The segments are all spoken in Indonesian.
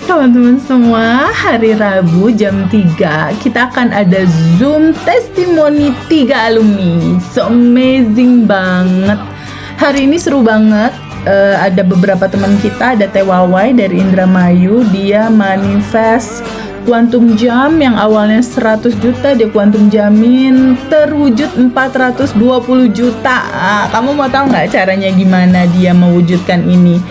teman-teman semua, hari Rabu jam 3 kita akan ada Zoom testimoni 3 alumni. So amazing banget. Hari ini seru banget. Ada beberapa teman kita, ada Teh Wawai dari Indramayu. Dia manifest Quantum Jam yang awalnya 100 juta, dia Quantum Jamin terwujud 420 juta. Kamu mau tahu nggak caranya gimana dia mewujudkan ini?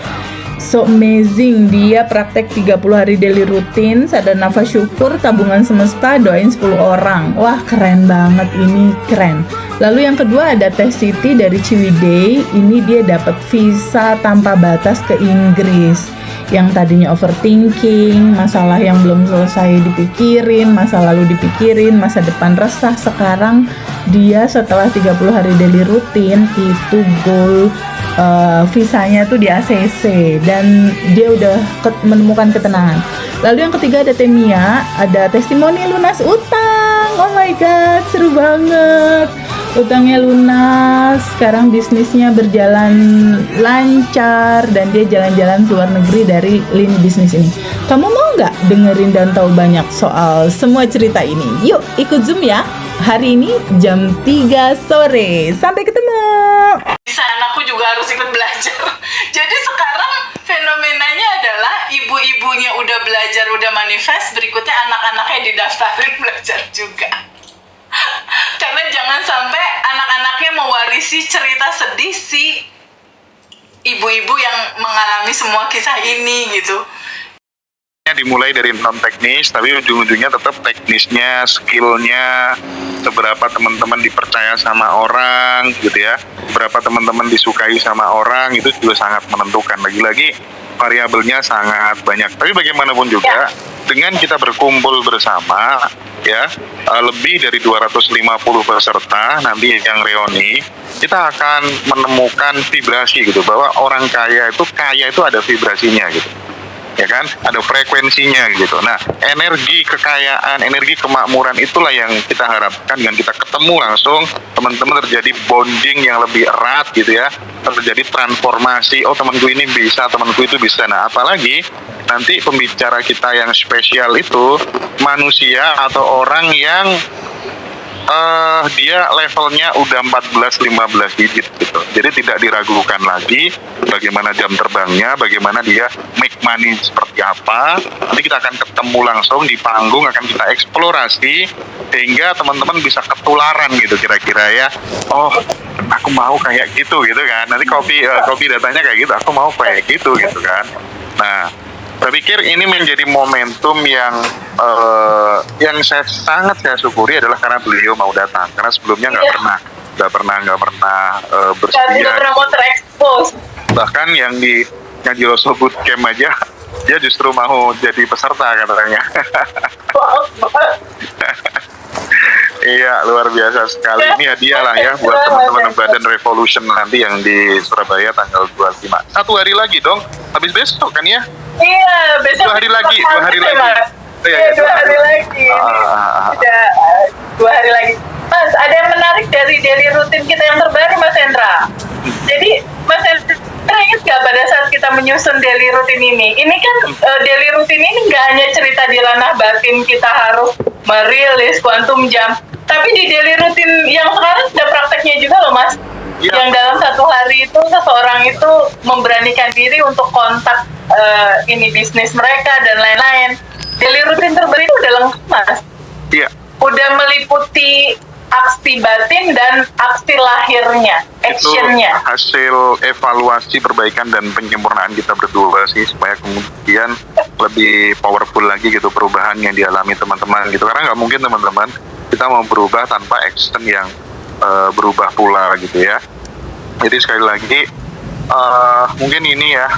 So amazing, dia praktek 30 hari daily rutin, sadar nafas syukur, tabungan semesta, doain 10 orang. Wah keren banget, ini keren. Lalu yang kedua ada Teh Siti dari Ciwidey. Ini dia dapat visa tanpa batas ke Inggris. Yang tadinya overthinking, masalah yang belum selesai dipikirin, masa lalu dipikirin, masa depan resah. Sekarang dia setelah 30 hari daily rutin itu goal visanya tuh di ACC dan dia udah menemukan ketenangan. Lalu yang ketiga ada Temia, ada testimoni lunas utang. Oh my god, seru banget. Utangnya lunas, sekarang bisnisnya berjalan lancar dan dia jalan-jalan ke luar negeri dari lini bisnis ini. Kamu mau nggak dengerin dan tahu banyak soal semua cerita ini? Yuk ikut Zoom ya, hari ini jam 3 sore. Sampai ketemu. Bisa anakku juga harus ikut belajar. Jadi sekarang fenomenanya adalah ibu-ibunya udah belajar, udah manifest, berikutnya anak-anaknya didaftarin belajar juga. Karena jangan sampai anak-anaknya mewarisi cerita sedih si ibu-ibu yang mengalami semua kisah ini gitu. Dimulai dari non teknis, tapi ujung-ujungnya tetap teknisnya, skillnya, seberapa teman-teman dipercaya sama orang, gitu ya. Berapa teman-teman disukai sama orang, itu juga sangat menentukan. Lagi-lagi variabelnya sangat banyak. Tapi bagaimanapun juga, dengan kita berkumpul bersama, ya, lebih dari 250 peserta nanti yang reuni, kita akan menemukan vibrasi gitu, bahwa orang kaya itu ada vibrasinya gitu. Ya kan, ada frekuensinya gitu. Nah, energi kekayaan, energi kemakmuran itulah yang kita harapkan dengan kita ketemu langsung, teman-teman terjadi bonding yang lebih erat gitu ya, terjadi transformasi. Oh temanku ini bisa, temanku itu bisa. Nah, apalagi nanti pembicara kita yang spesial itu manusia atau orang yang dia levelnya udah 14-15 digit gitu. Jadi tidak diragukan lagi bagaimana jam terbangnya, bagaimana dia make money seperti apa. Nanti kita akan ketemu langsung di panggung, akan kita eksplorasi sehingga teman-teman bisa ketularan gitu kira-kira ya. Oh, aku mau kayak gitu kan. Nanti kopi datanya kayak gitu, aku mau kayak gitu kan. Nah, saya pikir ini menjadi momentum yang saya sangat syukuri adalah karena beliau mau datang. Karena sebelumnya nggak pernah bersedia. Nggak pernah mau terekspos. Bahkan yang di Yoso Bootcamp aja, dia justru mau jadi peserta katanya. Iya, luar biasa sekali. Ini hadiah lah ya buat teman-teman Badan Revolution nanti yang di Surabaya tanggal 25. 1 hari lagi dong, habis besok kan ya? Iya, besok 2 hari lagi. Iya, 2 hari lagi. Sudah 2 hari lagi. Mas, ada yang menarik dari daily rutin kita yang terbaru, Mas Hendra. Jadi, Mas Hendra ingat nggak pada saat kita menyusun daily rutin ini? Ini kan daily rutin ini nggak hanya cerita di ranah batin kita harus merilis Quantum Jam, tapi di daily rutin yang sekarang ada prakteknya juga loh, Mas. Ya. Yang dalam 1 hari itu seseorang itu memberanikan diri untuk kontak ini bisnis mereka dan lain-lain. Daily rutin terbaru itu udah lengkap, Mas. Iya. Udah meliputi aksi batin dan aksi lahirnya, actionnya. Itu hasil evaluasi perbaikan dan penyempurnaan kita berdua sih, supaya kemudian lebih powerful lagi gitu perubahan yang dialami teman-teman gitu. Karena nggak mungkin teman-teman kita mau berubah tanpa action yang berubah pula gitu ya. Jadi sekali lagi mungkin ini ya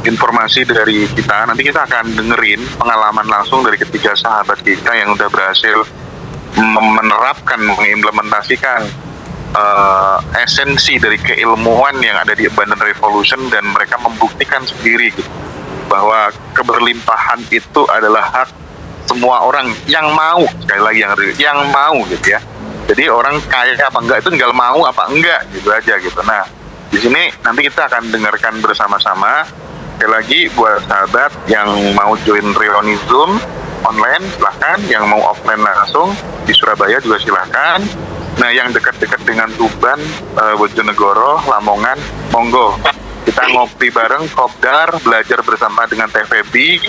informasi dari kita. Nanti kita akan dengerin pengalaman langsung dari ketiga sahabat kita yang udah berhasil menerapkan, mengimplementasikan esensi dari keilmuan yang ada di Badan Revolution, dan mereka membuktikan sendiri gitu, bahwa keberlimpahan itu adalah hak semua orang yang mau. Sekali lagi yang mau gitu ya. Jadi orang kaya apa enggak itu tinggal mau apa enggak gitu aja gitu. Nah, di sini nanti kita akan dengarkan bersama-sama Sekali lagi buat sahabat yang mau join reuni Zoom online silahkan, yang mau offline langsung di Surabaya juga silahkan. Nah yang dekat-dekat dengan Tuban, Bojonegoro, Lamongan, monggo kita ngopi bareng, kopdar, belajar bersama dengan TVB,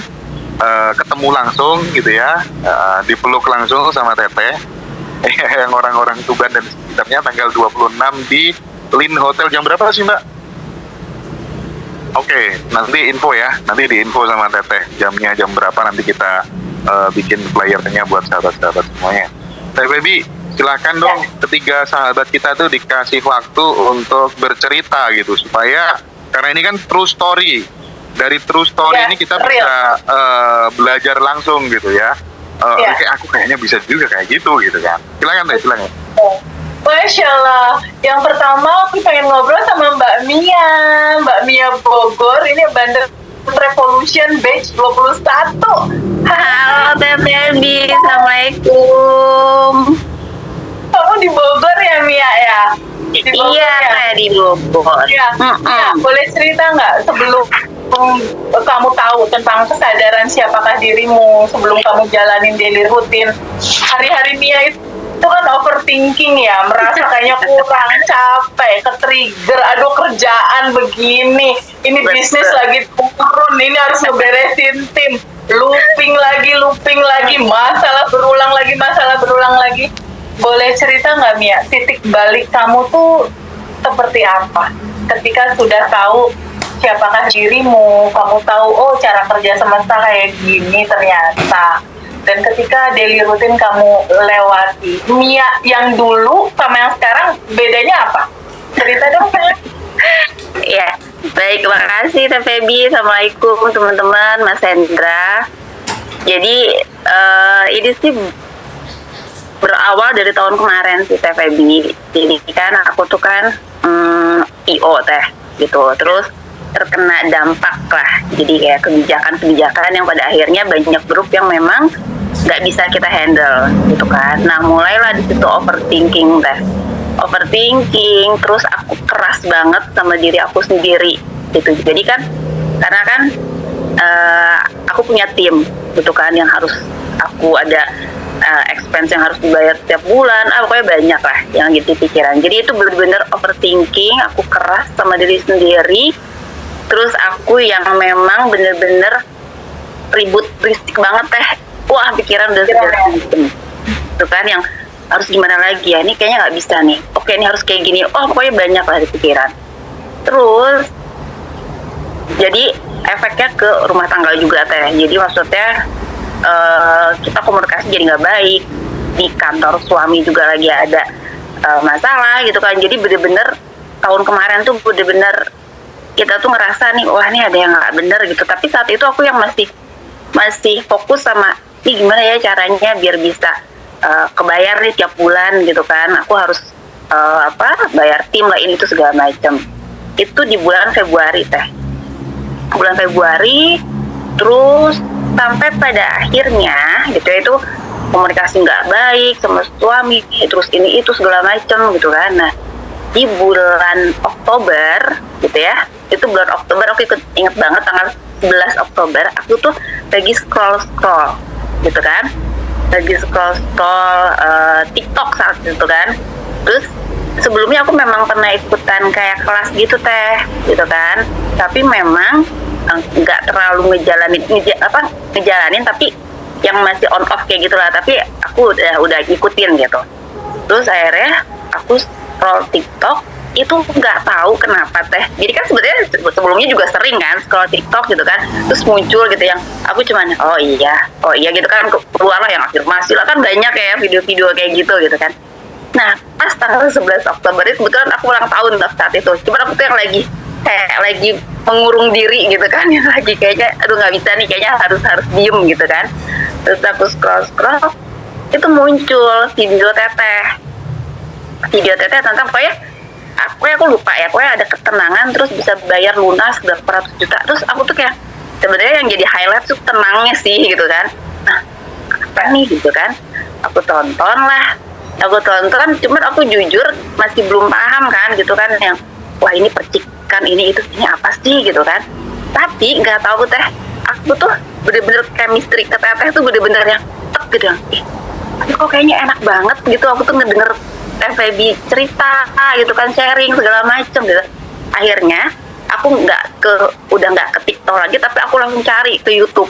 ketemu langsung gitu ya, dipeluk langsung sama Teteh yang orang-orang Tuban dan sekitarnya tanggal 26 di Lin Hotel. Jam berapa sih Mbak? Oke, nanti info ya, nanti diinfo sama Teteh jamnya jam berapa, nanti kita bikin flyernya buat sahabat-sahabat semuanya. Teh Baby, silakan dong ketiga sahabat kita tuh dikasih waktu untuk bercerita gitu, supaya karena ini kan true story, dari true story ini kita bisa belajar langsung gitu ya. Kayak aku kayaknya bisa juga kayak gitu kan. Silakan Teh, silakan. Masya Allah. Yang pertama aku pengen ngobrol sama Mbak Mia Bogor. Ini Bandar Revolution batch 21. Halo Teh Baby, Assalamualaikum. Kamu di Bogor ya Mia ya? Iya, saya di Bogor. Iya. Boleh cerita nggak sebelum kamu tahu tentang kesadaran siapakah dirimu, sebelum kamu jalanin daily rutin, hari-hari Mia itu kan overthinking ya, merasa kayaknya kurang, capek, ke-trigger, aduh kerjaan begini, ini bisnis lagi turun, ini harus ngeberesin tim, looping lagi, masalah berulang lagi. Boleh cerita nggak Mia, titik balik kamu tuh seperti apa? Ketika sudah tahu siapakah dirimu, kamu tahu oh cara kerja semesta kayak gini ternyata. Dan ketika daily rutin kamu lewati, Mia yang dulu sama yang sekarang bedanya apa? Cerita dong. Ya, baik, terima kasih Teh Feby. Assalamualaikum teman-teman, Mas Hendra. Jadi ini sih berawal dari tahun kemarin sih Teh Feby. Jadi kan aku tuh kan IO Teh gitu, terus terkena dampak lah. Jadi kayak kebijakan-kebijakan yang pada akhirnya banyak grup yang memang nggak bisa kita handle gitu kan. Nah mulailah di situ overthinking Teh. Overthinking, terus aku keras banget sama diri aku sendiri gitu. Jadi kan karena kan aku punya tim gitu kan, yang harus aku ada expense yang harus dibayar setiap bulan, pokoknya banyak lah yang gitu pikiran. Jadi itu benar-benar overthinking, aku keras sama diri sendiri. Terus aku yang memang bener-bener risik banget Teh. Wah pikiran udah segala macem. Itu kan yang harus gimana lagi ya, ini kayaknya nggak bisa nih. Oke ini harus kayak gini. Oh pokoknya banyak lah di pikiran. Terus jadi efeknya ke rumah tangga juga Teh. Jadi maksudnya kita komunikasi jadi nggak baik. Di kantor suami juga lagi ada masalah gitu kan. Jadi bener-bener tahun kemarin tuh bener-bener kita tuh ngerasa nih, wah ini ada yang nggak bener gitu. Tapi saat itu aku yang masih fokus sama ini gimana ya caranya biar bisa kebayar nih tiap bulan gitu kan. Aku harus bayar tim lah, ini itu segala macam. Itu di bulan Februari Teh. Bulan Februari, terus sampai pada akhirnya gitu ya, itu komunikasi nggak baik sama suami, terus ini itu segala macam gitu kan. Nah di bulan Oktober gitu ya, itu bulan Oktober aku inget banget tanggal 11 Oktober aku tuh lagi scroll gitu kan, lagi scroll TikTok saat itu kan. Terus sebelumnya aku memang pernah ikutan kayak kelas gitu Teh gitu kan, tapi memang nggak terlalu ngejalanin tapi yang masih on off kayak gitulah, tapi aku udah ikutin gitu. Terus akhirnya aku scroll TikTok itu nggak tahu kenapa Teh. Jadi kan sebenarnya sebelumnya juga sering kan scroll TikTok gitu kan, terus muncul gitu yang aku cuman oh iya gitu kan, keluar lah yang afirmasi lah kan, banyak ya video-video kayak gitu kan. Nah pas tanggal 11 Oktober itu kebetulan aku ulang tahun saat itu. Cuman aku tuh yang lagi mengurung diri gitu kan, yang lagi kayaknya aduh nggak bisa nih, kayaknya harus diem gitu kan. Terus aku scroll itu muncul video Teteh tentang aku lupa ya, pokoknya ada ketenangan terus bisa bayar lunas berapa ratus juta. Terus aku tuh kayak sebenarnya yang jadi highlight tuh tenangnya sih gitu kan. Nah apa nih gitu kan, aku tonton, cuman aku jujur masih belum paham kan gitu kan, yang wah ini percikan ini apa sih gitu kan. Tapi nggak tahu teh, aku tuh bener-bener chemistry ke teteh tuh bener-bener yang tek gitu yang tapi kok kayaknya enak banget gitu. Aku tuh ngedenger Teh Feby cerita gitu kan, sharing segala macem gitu. Akhirnya aku udah nggak ke TikTok lagi, tapi aku langsung cari ke YouTube.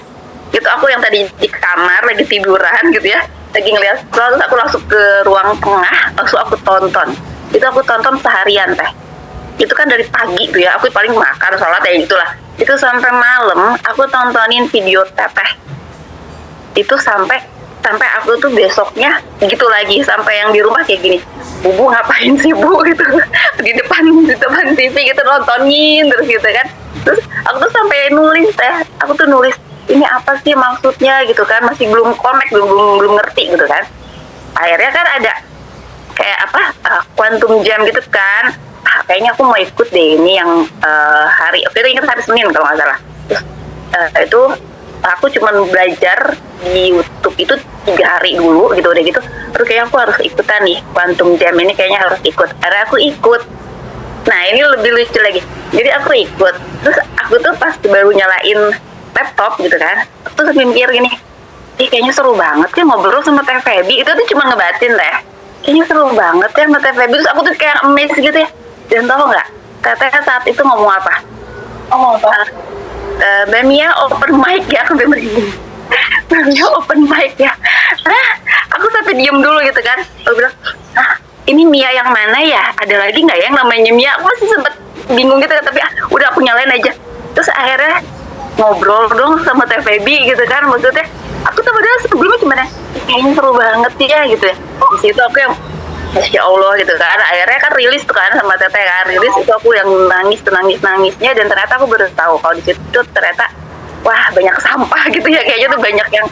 Itu aku yang tadi di kamar lagi tiduran gitu ya, lagi ngeliat scroll, terus aku langsung ke ruang tengah, langsung aku tonton. Itu aku tonton seharian teh. Itu kan dari pagi tuh ya, aku paling makan, sholat ya gitulah. Itu sampai malam aku tontonin video teteh. Itu sampai aku tuh besoknya gitu lagi, sampai yang di rumah kayak gini, "Bu ngapain sih Bu?" gitu di depan TV gitu nontonin terus gitu kan. Terus aku tuh sampai nulis teh, aku tuh nulis ini apa sih maksudnya gitu kan, masih belum connect, belum ngerti gitu kan. Akhirnya kan ada kayak apa quantum jam gitu kan. Kayaknya aku mau ikut deh ini yang hari itu ingat hari Senin kalau nggak salah. Terus itu aku cuma belajar di YouTube itu 3 hari dulu gitu, udah gitu terus kayak aku harus ikutan nih quantum jam ini, kayaknya harus ikut. Akhirnya aku ikut. Nah ini lebih lucu lagi, jadi aku ikut. Terus aku tuh pas baru nyalain laptop gitu kan, aku tuh sambil mikir gini, kayaknya seru banget ya ngobrol sama Teh Feby. Itu tuh cuma ngebatin teh, kayaknya seru banget ya sama Teh Feby. Terus aku tuh kayak amazed gitu ya. Dan tau nggak, Teteh saat itu ngomong apa? Oh apa? Mbak Mia open mic ya, aku bener-bener Mbak Mia open mic ya. Aku sampai diem dulu gitu kan. Aku bilang, ini Mia yang mana ya? Ada lagi nggak ya yang namanya Mia? Aku masih sempet bingung gitu, tapi udah aku nyalain aja. Terus akhirnya ngobrol dong sama Teh Feby gitu kan. Maksudnya aku tuh padahal sebelumnya gimana? Kayaknya seru banget ya gitu ya. Di situ aku yang Masya Allah gitu kan. Akhirnya kan rilis tuh kan sama Teteh kan. Rilis itu aku yang nangisnya. Dan ternyata aku baru tahu kalau di situ ternyata wah banyak sampah gitu ya. Kayaknya tuh banyak yang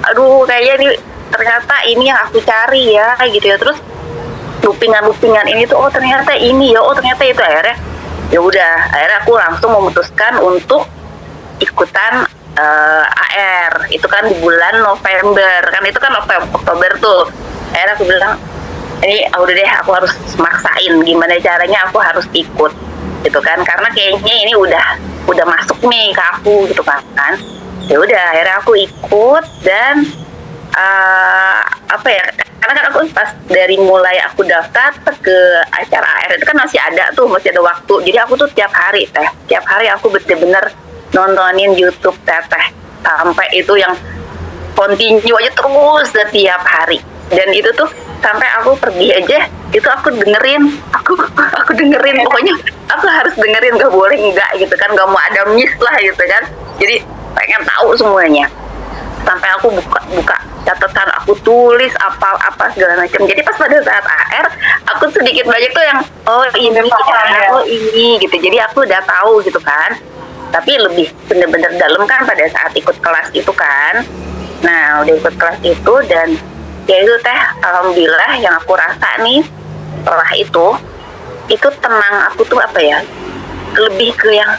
aduh kayaknya ini ternyata ini yang aku cari ya gitu ya. Terus loopingan ini tuh ternyata ini ya, ternyata itu. Akhirnya ya udah, akhirnya aku langsung memutuskan untuk ikutan AR. Itu kan di bulan November kan, itu kan Oktober tuh. Akhirnya aku bilang ini udah deh, aku harus maksain gimana caranya aku harus ikut gitu kan, karena kayaknya ini udah masuk nih ke aku gitu kan. Ya udah akhirnya aku ikut. Dan apa ya, karena kan aku pas dari mulai aku daftar ke acara AR itu kan masih ada waktu. Jadi aku tuh tiap hari aku bener-bener nontonin YouTube Teteh sampai itu yang continue aja terus setiap hari. Dan itu tuh sampai aku pergi aja itu aku dengerin pokoknya aku harus dengerin, gak boleh enggak gitu kan, gak mau ada miss lah gitu kan. Jadi pengen tahu semuanya, sampai aku buka catatan, aku tulis apa segala macam. Jadi pas pada saat AR aku sedikit banyak tuh yang ini gitu, jadi aku udah tahu gitu kan. Tapi lebih bener-bener dalam kan pada saat ikut kelas itu kan. Nah udah ikut kelas itu, dan ya itu teh alhamdulillah yang aku rasa nih setelah itu tenang. Aku tuh apa ya, lebih ke yang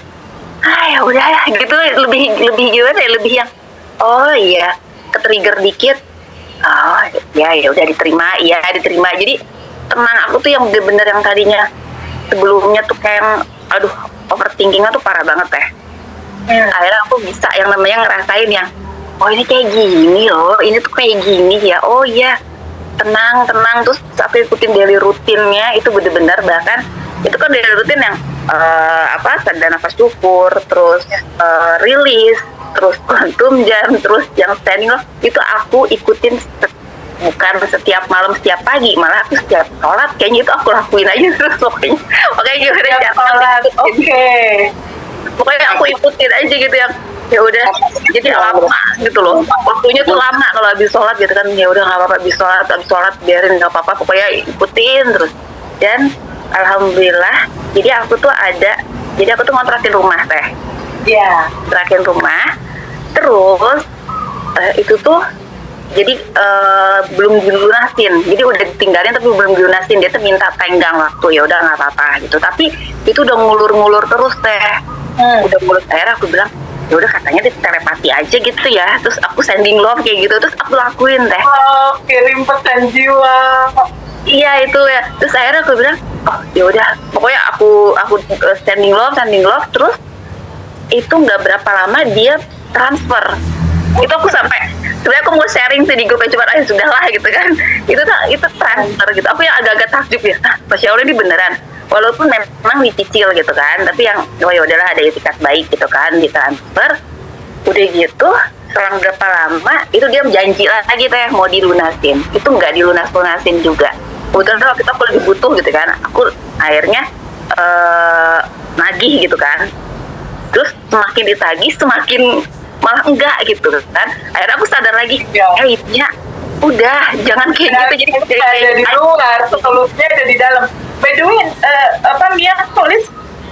ya udah gitu, lebih gimana ya, lebih yang oh iya ke trigger dikit, oh ya udah diterima. Jadi tenang. Aku tuh yang bener-bener yang tadinya sebelumnya tuh kayak aduh overthinkingnya tuh parah banget teh. Akhirnya aku bisa yang namanya ngerasain yang oh ini kayak gini loh, ini tuh kayak gini ya, oh iya tenang. Terus aku ikutin daily rutinnya itu bener-bener, bahkan itu kan daily rutin yang sadar nafas syukur, terus rilis, terus quantum jam, terus yang standing loh, itu aku ikutin bukan setiap malam setiap pagi, malah aku setiap sholat kayaknya itu aku lakuin aja terus pokoknya gimana sholat, pokoknya aku ikutin aja gitu yang ya udah. Jadi lama gitu loh waktunya tuh, lama kalau habis sholat gitu kan. Ya udah nggak apa-apa, habis sholat biarin, nggak apa-apa, pokoknya ikutin terus. Dan alhamdulillah jadi aku tuh ngontrakin rumah teh. Iya, Kontrakin rumah. Terus itu tuh jadi belum dilunasin, jadi udah ditinggalin tapi belum dilunasin. Dia tuh minta tenggang waktu, ya udah nggak apa-apa gitu. Tapi itu udah ngulur terus teh. Udah ngulur. Akhirnya aku bilang ya udah, katanya telepati aja gitu ya. Terus aku sending love kayak gitu, terus aku lakuin teh. Oh, kirim pesan jiwa. Iya itu ya. Terus akhirnya aku bilang oh ya udah, pokoknya aku sending love terus itu nggak berapa lama dia transfer. Itu aku sampai sebenarnya aku mau sharing sih di grup, cuma sudah lah gitu kan. Itu transfer gitu. Aku yang agak-agak takjub ya. Masya Allah ini beneran. Walaupun memang dicicil gitu kan, tapi yang ya udahlah ada itikat baik gitu kan, ditransfer. Udah gitu selang berapa lama itu dia janji lagi teh mau dilunasin. Itu nggak dilunasin juga. Kebetulan waktu itu aku lagi butuh gitu kan. Aku akhirnya nagih gitu kan. Terus semakin ditagih semakin malah enggak gitu kan. Akhirnya aku sadar lagi, ya udah jangan kayak gitu. Jadi ada di luar, solusinya ada di dalam. By the way, Mia tulis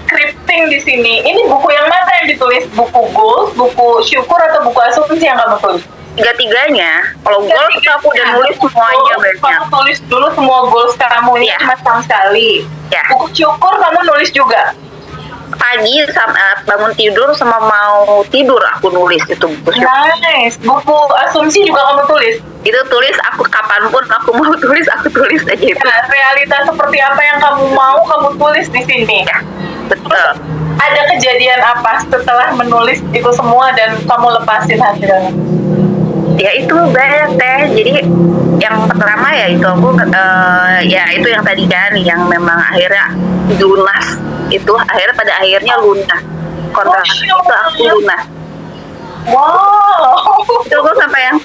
scripting di sini. Ini buku yang mana yang ditulis? Buku goals, buku syukur, atau buku asumsi yang kamu tulis? Tiga-tiganya. Kalau goals itu aku udah nulis semuanya banyak. Kamu tulis dulu semua goals kamu, ini cuma sekali. Buku syukur kamu nulis juga? Pagi bangun tidur sama mau tidur aku nulis itu buku syukur. Nice. Buku asumsi juga kamu tulis? Itu tulis aku kapanpun aku mau tulis, aku tulis aja itu. Nah, realitas seperti apa yang kamu mau kamu tulis di sini. Ya, betul. Ada kejadian apa setelah menulis itu semua dan kamu lepasin hasilnya? Ya itu banyak teh. Jadi yang pertama ya itu aku ya itu yang tadi kan yang memang akhirnya lunas, itu akhirnya pada akhirnya lunas kontrak itu aku lunas. Wow. Itu aku sampai yang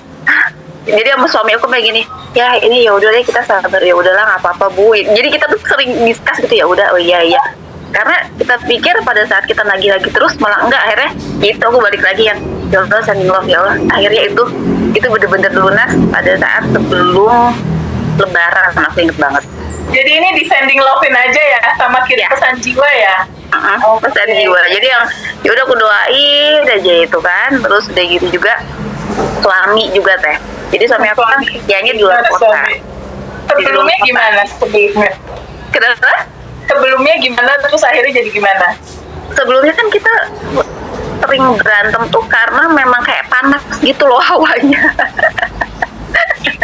jadi sama suami aku kayak gini, ya ini ya udah deh kita sabar, ya udahlah nggak apa-apa Bu. Jadi kita tuh sering discuss gitu, ya udah, oh iya karena kita pikir pada saat kita nagih lagi terus malah enggak, akhirnya itu aku balik lagi yang ya Allah sending love ya Allah. Akhirnya itu bener-bener lunas pada saat sebelum Lebaran, aku inget banget. Jadi ini di sending love-in aja ya, sama kirim pesan jiwa ya? Pesan jiwa. Jadi yang ya udah aku doain aja itu kan, terus udah gitu juga suami juga teh. Jadi suami aku kan kerjanya di luar kota. Sebelumnya gimana? Kenapa? Sebelumnya gimana, terus akhirnya jadi gimana? Sebelumnya kan kita sering berantem tuh karena memang kayak panas gitu loh hawanya.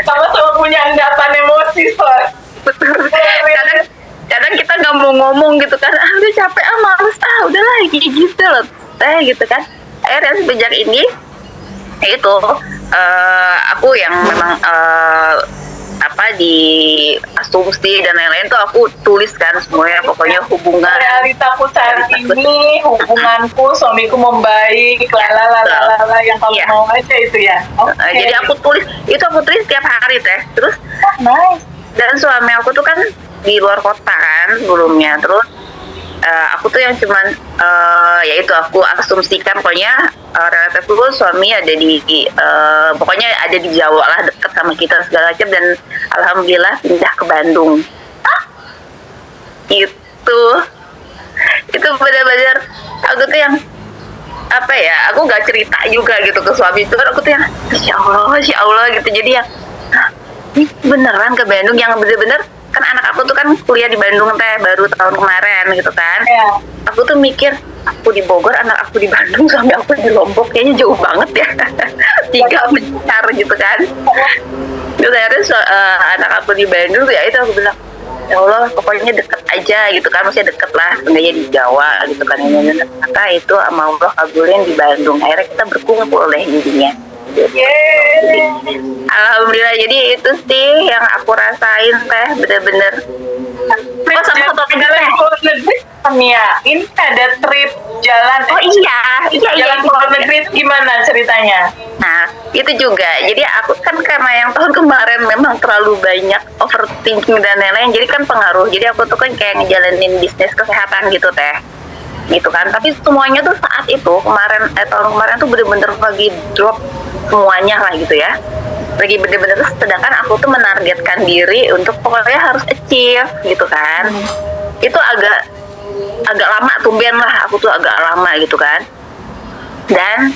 Sama-sama punya anggapan emosi, Soy. Betul. Kadang kita nggak mau ngomong gitu kan, udah capek, males, udahlah gitu loh, gitu kan. Akhirnya sejak ini itu aku yang memang di asumsi dan lain-lain tuh aku tulis kan semuanya, pokoknya hubungan realitaku saat ini, hubunganku suamiku membaik, lalala yang kamu mau aja itu ya. Jadi aku tulis tiap hari teh. Terus nice. Dan suami aku tuh kan di luar kota kan sebelumnya, terus aku tuh yang cuman ya itu aku asumsikan pokoknya relatif dulu suami ada di pokoknya ada di Jawa lah, dekat sama kita segala macam, dan alhamdulillah pindah ke Bandung. Itu benar-benar aku tuh yang apa ya, aku nggak cerita juga gitu ke suami, itu aku tuh yang Masya Allah gitu. Jadi yang ini beneran ke Bandung, yang bener-bener kan anak aku tuh kan kuliah di Bandung teh baru tahun kemarin gitu kan. Aku tuh mikir aku di Bogor, anak aku di Bandung, suami aku di Lombok, kayaknya jauh banget ya. 3 besar gitu kan. Terus akhirnya anak aku di Bandung tuh ya itu aku bilang, ya Allah pokoknya deket aja gitu kan, maksudnya deket lah, sebenarnya di Jawa gitu kan. Ternyata itu sama Allah kabulin di Bandung, akhirnya kita berkumpul deh jadinya. Alhamdulillah, jadi itu sih yang aku rasain teh, bener-bener. Sama satu lagi Mia, ini ada trip jalan. Jalan ke luar negeri gimana ceritanya? Nah, itu juga. Jadi aku kan karena yang tahun kemarin memang terlalu banyak overthinking dan lain-lain, jadi kan pengaruh. Jadi aku tuh kan kayak ngejalanin bisnis kesehatan gitu teh. Gitu kan. Tapi semuanya tuh saat itu tahun kemarin tuh bener-bener lagi drop semuanya lah gitu ya. Lagi bener-bener, sedangkan aku tuh menargetkan diri untuk pokoknya harus achieve gitu kan. Itu agak lama, tumben lah aku tuh agak lama gitu kan. Dan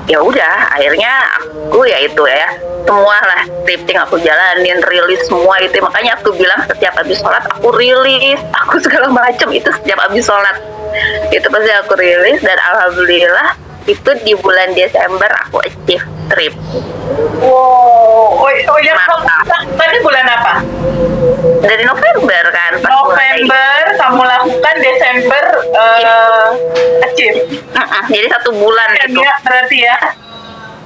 ya udah akhirnya aku ya itu ya semua lah scripting aku jalanin, rilis semua itu. Makanya aku bilang setiap habis sholat aku rilis, aku segala macam itu setiap habis sholat itu pasti aku rilis. Dan alhamdulillah itu di bulan Desember aku achieve trip. Wow, oh ya, kamu lakukannya bulan apa? Dari November kan. pas November, kamu lakukan Desember achieve. Jadi 1 bulan gitu. Ya, berarti ya.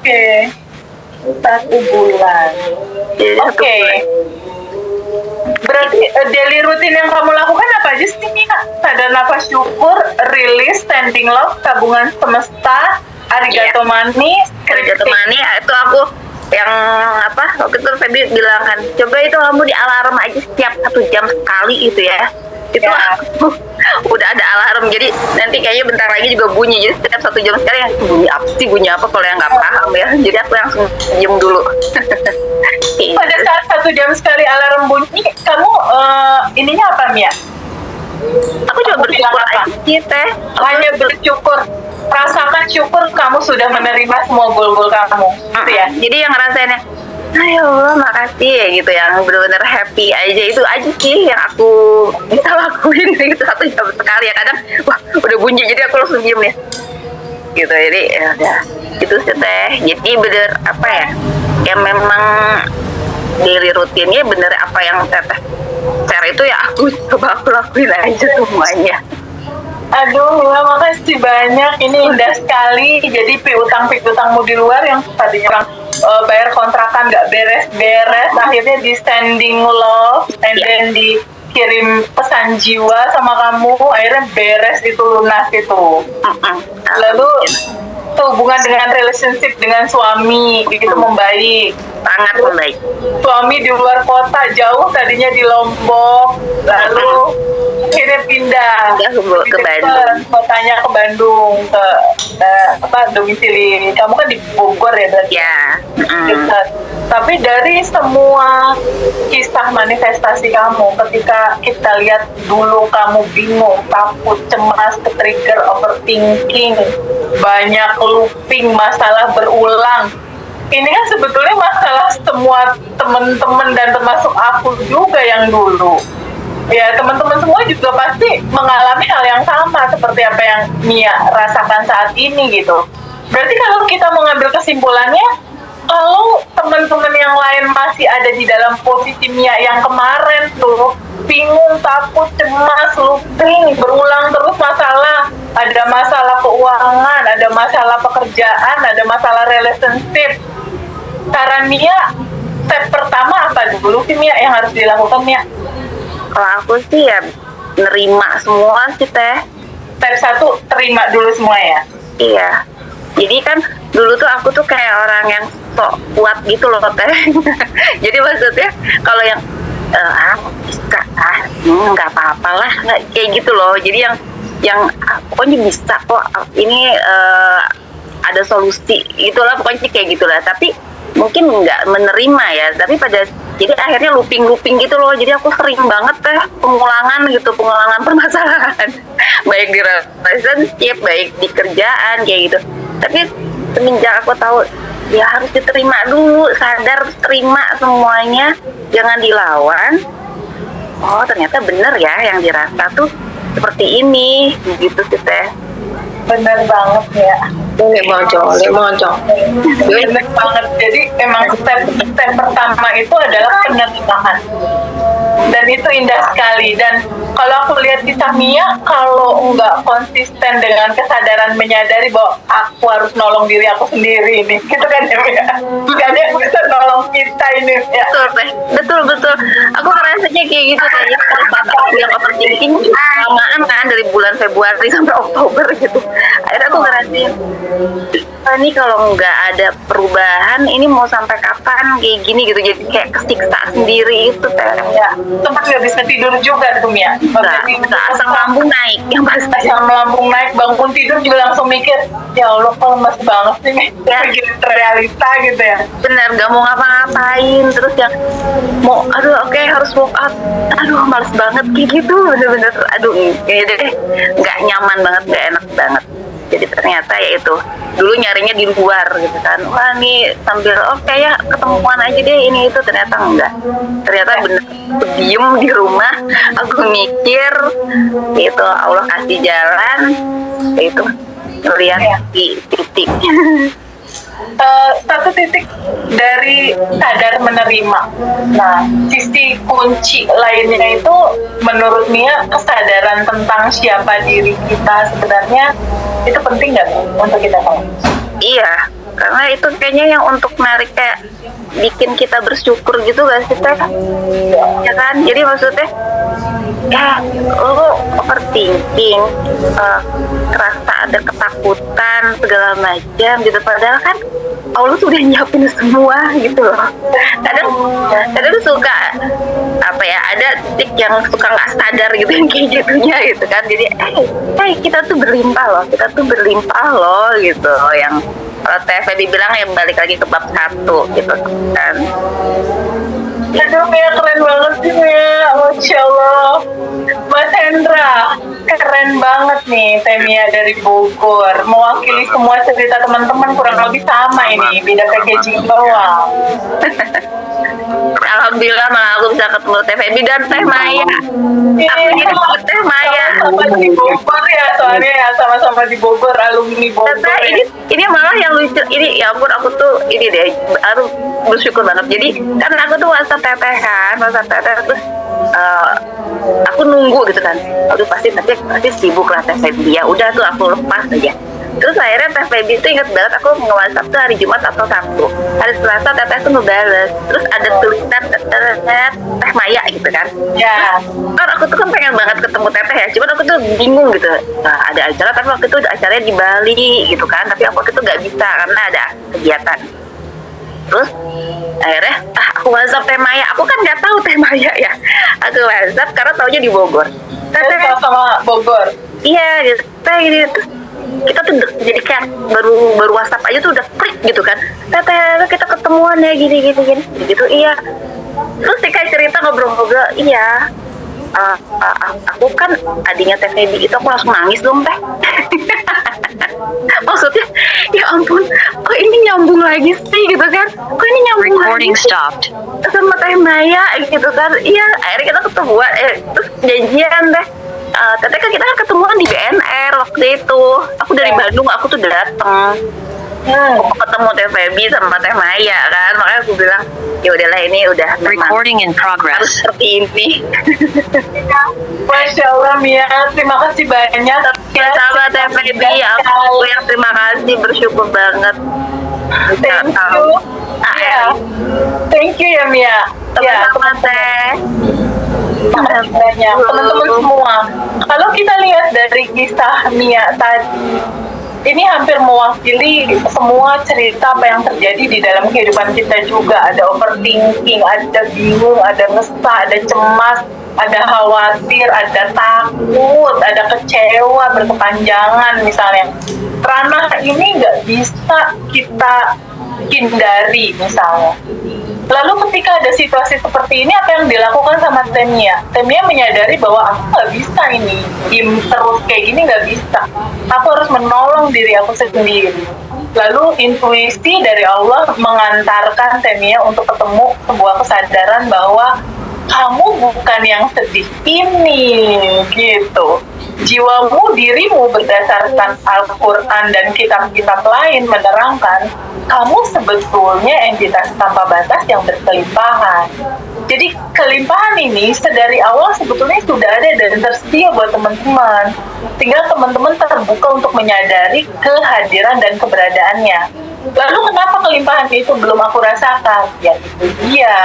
Oke. 1 bulan. Jadi 1 Oke. bulan. Berarti daily routine yang kamu lakukan apa aja sih, Mia? Sadar nafas syukur, rilis, standing love, tabungan semesta, arigato mani, Arigato mani itu aku yang waktu itu Feby bilang kan, coba itu kamu di alarm aja setiap 1 jam sekali gitu ya. Itu Ya. aku udah ada alarm, jadi nanti kayaknya bentar lagi juga bunyi. Jadi setiap 1 jam sekali yang bunyi apa kalau yang nggak paham ya. Jadi aku langsung diem dulu. Pada saat 1 jam sekali alarm bunyi, kamu ininya apa, Mia? Aku coba bersyukur aja sih teh. Hanya bersyukur, rasakan syukur kamu sudah menerima semua goal-goal kamu, gitu ya. Jadi yang ngerasainnya, ya Allah makasih ya gitu, yang benar-benar happy aja, itu aja sih yang aku bisa lakuin gitu 1 jam sekali ya. Kadang wah udah bunyi jadi aku langsung diem ya gitu. Jadi ya udah itu sih teh. Jadi bener apa ya, yang memang daily rutinnya bener apa yang teteh share itu ya aku coba aku lakuin aja semuanya. Aduh, Mila, makasih banyak. Ini indah sekali. Jadi piutang-piutangmu di luar yang tadinya orang bayar kontrakan nggak beres-beres, akhirnya di standing love, and then dikirim pesan jiwa sama kamu, akhirnya beres itu, lunas itu. Lalu hubungan dengan relationship dengan suami begitu membaik. Sangat membaik. Suami di luar kota, jauh tadinya di Lombok, lalu akhirnya pindah ke Bandung. Kotanya ke Bandung, ke domisili. Kamu kan di Bogor ya berarti? Ya. Dekat. Tapi dari semua kisah manifestasi kamu, ketika kita lihat dulu kamu bingung, takut, cemas, ke-trigger, overthinking, banyak looping, masalah berulang. Ini kan sebetulnya masalah semua teman-teman dan termasuk aku juga yang dulu. Ya, teman-teman semua juga pasti mengalami hal yang sama seperti apa yang Mia rasakan saat ini gitu. Berarti kalau kita mengambil kesimpulannya, kalau teman-teman yang lain masih ada di dalam posisi Mia yang kemarin tuh, bingung, takut, cemas, looping, berulang terus masalah. Ada masalah keuangan, ada masalah pekerjaan, ada masalah relationship. Saran Mia, step pertama apa dulu sih Mia yang harus dilakukan, Mia? Kalau aku sih ya nerima semua sih teh. Step 1, terima dulu semua ya? Iya. Jadi kan dulu tuh aku tuh kayak orang yang sok kuat gitu loh teh. Jadi maksudnya kalau yang bisa nggak apa-apa lah, nggak kayak gitu loh. Jadi yang pokoknya bisa kok, ini ada solusi gitulah, pokoknya kayak gitulah. Tapi mungkin nggak menerima ya, tapi jadi akhirnya looping gitu loh. Jadi aku sering banget pengulangan permasalahan baik di relationship, baik di kerjaan kayak gitu. Tapi semenjak aku tahu ya harus diterima dulu, sadar, terima semuanya, jangan dilawan. Oh ternyata bener ya yang dirasa tuh seperti ini gitu sih teh. Bener banget ya. Boleh mojong. Bener banget. Jadi emang step pertama itu adalah penerimaan. Dan itu indah sekali. Dan kalau aku lihat kisah Mia, kalau nggak konsisten dengan kesadaran menyadari bahwa aku harus nolong diri aku sendiri ini, gitu kan ya Mia? Gak ada yang bisa nolong kita ini ya. Betul. Aku ngerasanya kayak gitu kayak aku yang overthinking lamaan kan dari bulan Februari sampai Oktober gitu. Akhirnya aku ngerasain ini kalau nggak ada perubahan ini mau sampai kapan kayak gini gitu. Jadi kayak kesiksa sendiri itu teh. Ya, tempat nggak bisa tidur juga tuh Mia. Nggak, asam lambung naik yang pasti. Asam lambung naik, bangun tidur juga langsung mikir, ya Allah kok lemas banget nih, Ya. begitu realita gitu ya. Bener, gak mau ngapa-ngapain, terus yang mau harus walk out, males banget kayak gitu, bener-bener gak nyaman banget, gak enak banget. Jadi ternyata ya itu dulu nyarinya di luar gitu kan, wah nih sambil ya ketemuan aja deh ini itu, ternyata enggak, ternyata bener diem di rumah aku mikir gitu, Allah kasih jalan itu, ngeliat di titik. satu titik dari sadar menerima. Nah, sisi kunci lainnya itu menurut Mia kesadaran tentang siapa diri kita sebenarnya itu penting nggak untuk kita tahu? Iya, karena itu kayaknya yang untuk narik kayak bikin kita bersyukur gitu gak sih Teh? Ya kan, jadi maksudnya ya lo overthinking, rasa ada ketakutan segala macam gitu, padahal kan Allah tuh udah nyiapin semua gitu loh. Kadang suka apa ya, ada titik yang suka nggak sadar gitu yang kayak gitunya gitu kan, jadi kita tuh berlimpah loh gitu, yang kalau TV dibilang ya balik lagi ke bab 1 gitu kan. Aduh Mia, keren banget sih Mia, Masya Allah. Mas Hendra, keren banget nih Mia dari Bogor, mewakili semua cerita teman-teman kurang lebih sama ini, beda packaging doang. Alhamdulillah malah aku bisa ketemu Teh Feby dan Teh Maya. Aku jadi ketemu Teh Maya. Sama-sama di Bogor ya, soalnya ya sama-sama di Bogor, alumni Bogor. Ternyata Ya. ini malah yang lucu, ini ya ampun, aku tuh ini deh, aku bersyukur banget. Jadi kan aku tuh WhatsApp Teteh terus aku nunggu gitu kan. Aduh pasti sibuk lah Teh Feby, ya udah tuh aku lepas aja. Terus akhirnya Teh Feby tuh inget banget, aku nge-WhatsApp tuh hari Jumat atau Sabtu. Hari Selasa Teteh tuh ngebales. Terus ada tulisan Teh Maya gitu kan. Ya. Kan aku tuh kan pengen banget ketemu Teteh ya, cuman aku tuh bingung gitu. Nah, ada acara, tapi waktu itu acaranya di Bali gitu kan, tapi aku waktu itu gak bisa karena ada kegiatan. Terus akhirnya aku WhatsApp Teh Maya, aku kan nggak tahu Teh Maya ya, aku WhatsApp karena taunya di Bogor. Teteh sama Bogor. Iya gitu, Teh gini. Terus kita tuh jadi kayak baru WhatsApp aja tuh udah klik gitu kan. Teteh kita ketemuan ya gini gitu. Iya. Terus sih kayak cerita ngobrol-ngobrol, iya. Aku kan adiknya Teh Feby, itu aku langsung nangis dong Teh. Maksudnya ya ampun, kok ini nyambung lagi sih gitu kan, kok ini nyambung Recording lagi stopped. sama Teh Maya gitu kan. Iya, akhirnya kita ketemuan, terus janjian Teh. Teteh kan kita ketemuan di BNR waktu itu. Aku dari Bandung, aku tuh dateng. Aku ketemu Teh Feby sama Teh Maya kan, makanya aku bilang ya udahlah, ini udah memang Recording in harus progress. seperti ini. Masya Allah Mia, terima kasih banyak. Ya sama Teh Feby, aku yang terima kasih, bersyukur banget. Thank you. Ya. Thank you ya Mia. Ya, Sama Teh. makasih banyak teman-teman semua. Kalau kita lihat dari kisah Mia tadi, ini hampir mewakili semua cerita apa yang terjadi di dalam kehidupan kita juga. Ada overthinking, ada bingung, ada resah, ada cemas, ada khawatir, ada takut, ada kecewa berkepanjangan misalnya. Ranah ini nggak bisa kita hindari misalnya. Lalu ketika ada situasi seperti ini, apa yang dilakukan sama Temia? Temia menyadari bahwa aku nggak bisa ini, diem terus kayak gini nggak bisa. Aku harus menolong diri aku sendiri. Lalu intuisi dari Allah mengantarkan Temia untuk ketemu sebuah kesadaran bahwa kamu bukan yang sedih ini, gitu. Jiwamu, dirimu berdasarkan Al-Quran dan kitab-kitab lain menerangkan kamu sebetulnya entitas tanpa batas yang berkelimpahan. Jadi kelimpahan ini sedari awal sebetulnya sudah ada dan tersedia buat teman-teman. Tinggal teman-teman terbuka untuk menyadari kehadiran dan keberadaannya. Lalu kenapa kelimpahan itu belum aku rasakan? Ya itu dia.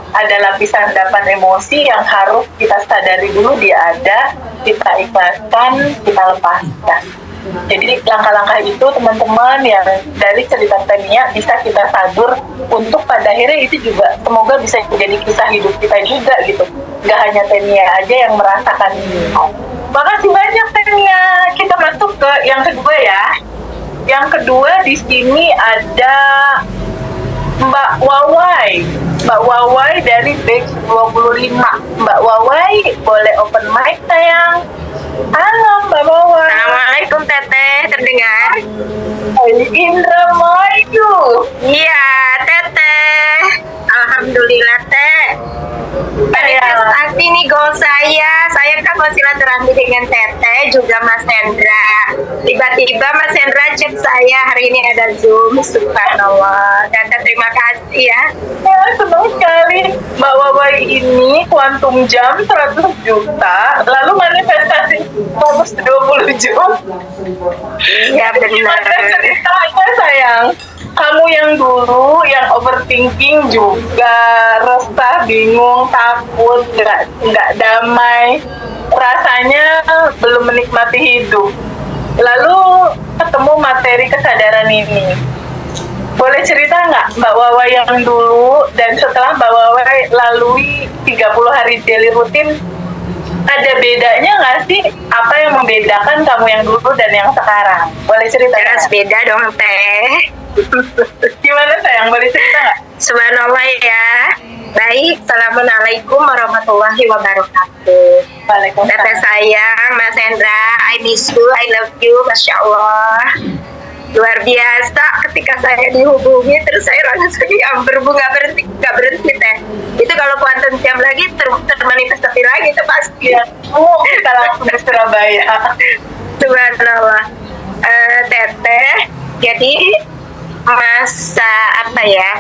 Ada lapisan endapan emosi yang harus kita sadari dulu dia ada, kita ikhlaskan, kita lepaskan. Jadi langkah-langkah itu teman-teman yang dari cerita Temia bisa kita sadur untuk pada akhirnya itu juga semoga bisa menjadi kisah hidup kita juga gitu. Gak hanya Temia aja yang merasakan ini. Makasih banyak Temia. Kita masuk ke yang kedua ya. Yang kedua di sini ada Mbak Wawai. Mbak Wawai dari Batch 25. Mbak Wawai boleh open mic sayang. Halo Mbak Wawai. Assalamualaikum Teteh, terdengar? Indramayu. Iya Teteh, alhamdulillah Teh. Sayang. Pasti nih goal saya kan mau silaturahmi dengan Teteh juga Mas Hendra. Tiba-tiba Mas Hendra chat saya hari ini ada Zoom, subhanallah. Teteh terima kasih ya. Ya, senang sekali Mbak Wawai ini kuantum jam 100 juta, lalu manifestasi 120 jam. Ya benar. Gimana ceritanya sayang? Kamu yang dulu yang overthinking juga, resah, bingung, takut, nggak damai, rasanya belum menikmati hidup. Lalu ketemu materi kesadaran ini. Boleh cerita nggak Mbak Wawa yang dulu dan setelah Mbak Wawa lalui 30 hari daily rutin, ada bedanya nggak sih? Apa yang membedakan kamu yang dulu dan yang sekarang? Boleh cerita Jelas nggak? beda dong Teh. Gimana sayang? Boleh cerita nggak? Subhanallah ya. Baik, Assalamualaikum warahmatullahi wabarakatuh. Teteh Waalaikumsalam. sayang, Mas Hendra, I miss you, I love you, Masya Allah. Luar biasa ketika saya dihubungi, terus saya langsung berbunga nggak berhenti Teh. Itu kalau kuantum jam lagi termanifestasi lagi itu pasti. Ya, kita langsung ke Surabaya. Subhanallah. Teteh, jadi masa apa ya?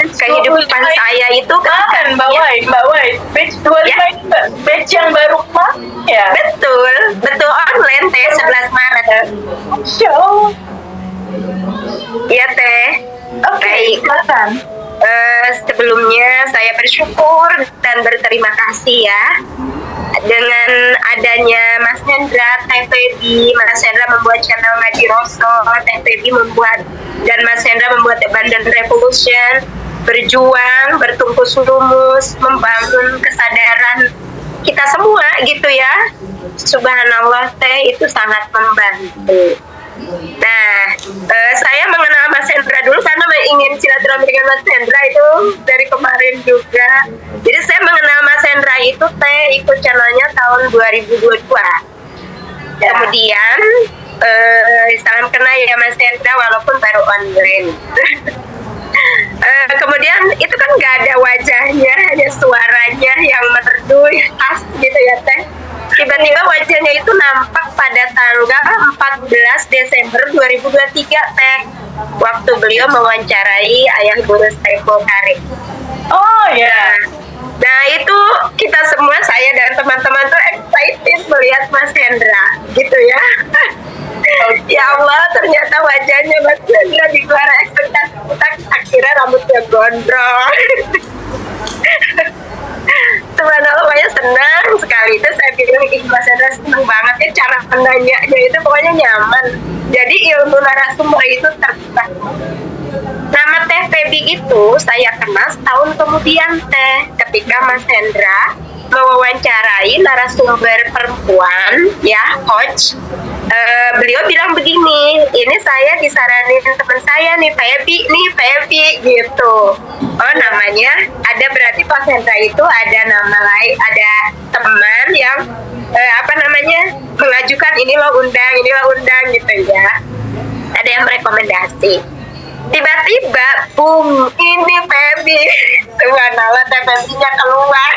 Kehidupan saya itu kan Mbak Wai, batch 25 Ya. ini batch yang baru kemarin ya. betul online Teh 11 Maret. Masya Allah. Iya Teh. Oke, Baik. silakan. Sebelumnya saya bersyukur dan berterima kasih ya dengan adanya Mas Hendra, Teh Febi. Mas Hendra membuat channel Ngaji Rasul, Teh Febi membuat, dan Mas Hendra membuat Abundant Revolution, berjuang, bertungkus lumus, membangun kesadaran kita semua gitu ya. Subhanallah Teh, itu sangat membantu. Nah, saya mengenal Mas Hendra dulu karena ingin silaturahmi dengan Mas Hendra itu dari kemarin juga. Jadi saya mengenal Mas Hendra itu Teh ikut channelnya tahun 2022. Ya. Kemudian salam kenal ya Mas Hendra walaupun baru online. Kemudian itu kan nggak ada wajahnya, hanya suaranya yang merdu, khas gitu ya Teh. Tiba-tiba wajahnya itu nampak pada tanggal 14 Desember 2023 Teh, waktu beliau mewawancarai Ayah Guru Saiful Karim. Oh ya. Nah itu kita semua, saya dan teman-teman tuh excited melihat Mas Hendra gitu ya. Ya Allah, ternyata wajahnya Mas Hendra di luar ekspektasi kita, akhirnya rambutnya gondrong. Subhanallah, saya senang sekali. Itu saya bilang, Mas Hendra senang banget ya cara menanyanya itu pokoknya nyaman. Jadi ilmu narasumber itu terbuka. Nama Teh Febi itu saya kenal setahun kemudian Teh, ketika Mas Hendra mewawancarai narasumber perempuan ya, coach. Beliau bilang begini, ini saya disaranin teman saya nih Febi gitu. Oh namanya ada, berarti Mas Hendra itu ada nama lain, ada teman yang mengajukan ini lo undang gitu ya. Ada yang merekomendasi. Tiba-tiba, boom, ini Febi. Subhanallah, Teh Febinya keluar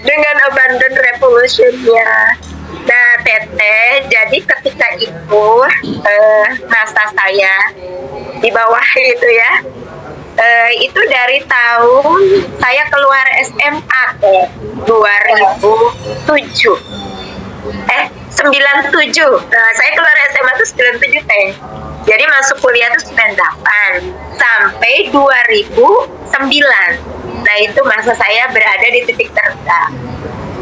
dengan Abundant Revolution-nya. Nah, Teteh, jadi ketika itu masa saya di bawah itu ya, itu dari tahun saya keluar SMA Teh, 2007. 97. Nah, saya keluar SMA itu 97 Teh. Jadi masuk kuliah itu 98 sampai 2009. Nah itu masa saya berada di titik terendah.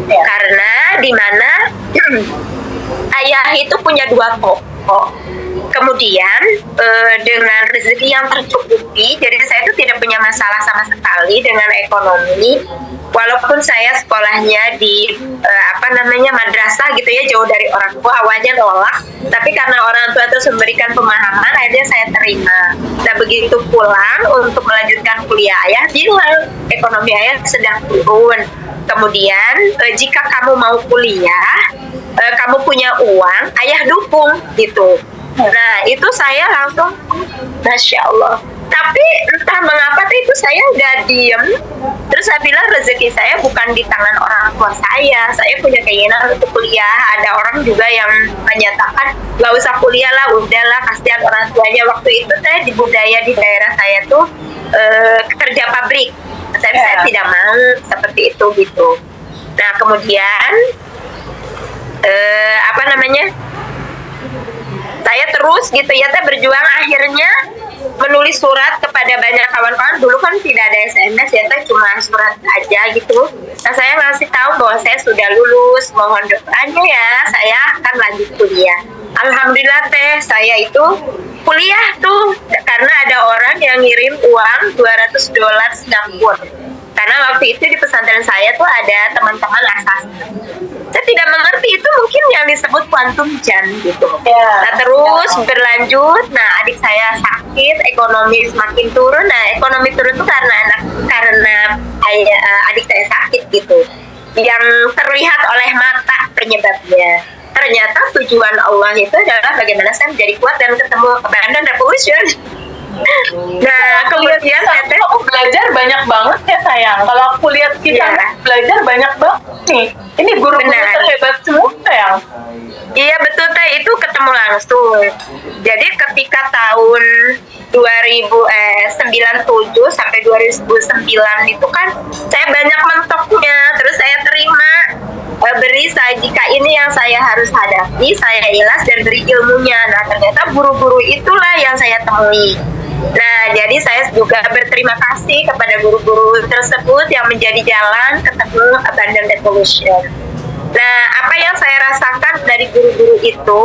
Ya. Karena di mana ayah itu punya 2 toko. Kemudian dengan rezeki yang tercukupi, jadi saya itu tidak punya masalah sama sekali dengan ekonomi. Walaupun saya sekolahnya di madrasah gitu ya, jauh dari orang tua, awalnya nolak, tapi karena orang tua terus memberikan pemahaman, akhirnya saya terima. Nah begitu pulang untuk melanjutkan kuliah, ayah bilang ekonomi ayah sedang turun. Kemudian jika kamu mau kuliah, kamu punya uang, ayah dukung gitu. Nah itu saya langsung, Masya Allah, Tapi entah mengapa teh itu saya udah diem. Terus saya bilang rezeki saya bukan di tangan orang tua saya. Saya punya keinginan untuk kuliah. Ada orang juga yang menyatakan gak usah kuliah lah, udahlah, kasihan orang tuanya. Waktu itu teh di budaya di daerah saya tuh kerja pabrik. Saya tidak mau seperti itu gitu. Nah kemudian saya terus gitu ya teh berjuang, akhirnya menulis surat kepada banyak kawan-kawan. Dulu kan tidak ada SMS ya teh, cuma surat aja gitu. Nah saya ngasih tahu bahwa saya sudah lulus, mohon doanya ya, saya akan lanjut kuliah. Alhamdulillah teh saya itu kuliah tuh karena ada orang yang ngirim uang $200 Singapura. Karena waktu itu di pesantren saya tuh ada teman-teman asal. Saya tidak mengerti itu mungkin yang disebut quantum jam gitu. Nah terus berlanjut, nah adik saya sakit, ekonomi semakin turun. Nah ekonomi turun itu karena adik saya sakit gitu, yang terlihat oleh mata penyebabnya. Ternyata tujuan Allah itu adalah bagaimana saya menjadi kuat dan ketemu abundant revolution. Nah kemudian aku belajar banyak banget ya sayang. Kalau aku lihat kita belajar banyak banget nih. Ini guru-guru terhebat semua sayang. Iya betul teh, itu ketemu langsung. Jadi ketika tahun 97 sampai 2009 itu kan saya banyak mentoknya. Terus saya terima beri saya, jika ini yang saya harus hadapi, saya ikhlas dan beri ilmunya. Nah ternyata guru-guru itulah yang saya temui. Nah jadi saya juga berterima kasih kepada guru-guru tersebut yang menjadi jalan ketemu abundant evolution. Nah apa yang saya rasakan dari guru-guru itu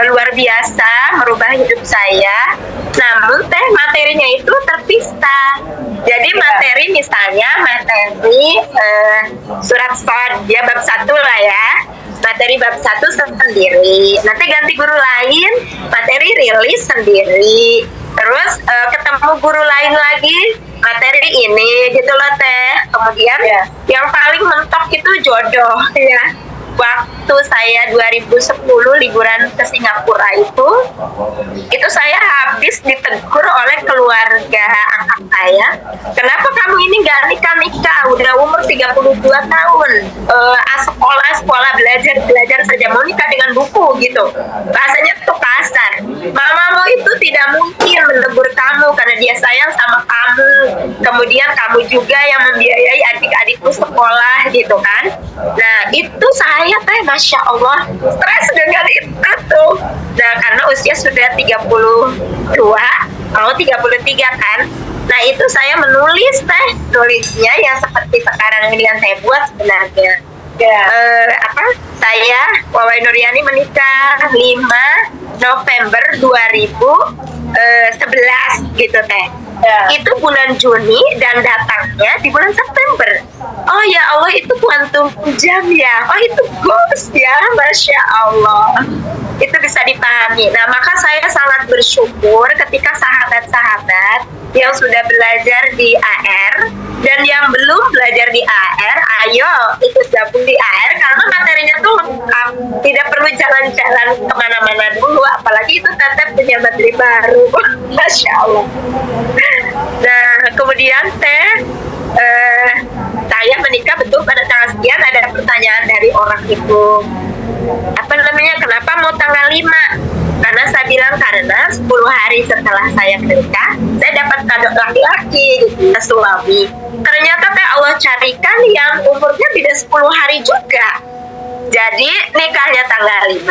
luar biasa, merubah hidup saya. Namun teh materinya itu terpisah. Jadi materi misalnya materi surat Shad, dia bab 1 lah ya. Materi bab 1 sendiri. Nanti ganti guru lain, materi rilis sendiri. Terus ketemu guru lain lagi, materi ini gitu loh teh. Kemudian yang paling mentok itu jodoh ya. Waktu saya 2010 liburan ke Singapura itu saya habis ditegur oleh keluarga angkat saya. Kenapa kamu ini gak nikah? Udah umur 32 tahun, sekolah belajar saja, mau nikah dengan buku gitu. Bahasanya tuh kasar. Mamamu itu tidak mungkin menegur kamu karena dia sayang sama kamu. Kemudian kamu juga yang membiayai adik-adikku sekolah gitu kan. Nah itu saya teh Masya Allah stres dengan itu tuh. Nah karena usia sudah 32 mau 33 kan. Nah itu saya tulisnya yang seperti sekarang ini yang saya buat sebenarnya. Saya Wawai Nuriani menikah 5 November 2011 gitu teh. Itu bulan Juni dan datangnya di bulan September. Oh ya Allah, itu kuantum jam ya. Oh itu ghost ya, Masya Allah. Itu bisa dipahami. Nah maka saya sangat bersyukur ketika sahabat-sahabat yang sudah belajar di AR dan yang belum belajar di AR, ayo ikut gabung di AR karena materinya tuh lengkap. Tidak perlu jalan-jalan kemana-mana dulu, apalagi itu tetap punya materi baru. Masya Allah. Nah kemudian saya menikah betul pada tanggal sekian. Ada pertanyaan dari orang itu, kenapa mau tanggal 5? Karena saya bilang karena 10 hari setelah saya menikah saya dapat kado laki-laki gitu, suami. Ternyata Allah carikan yang umurnya beda 10 hari juga. Jadi nikahnya tanggal 5,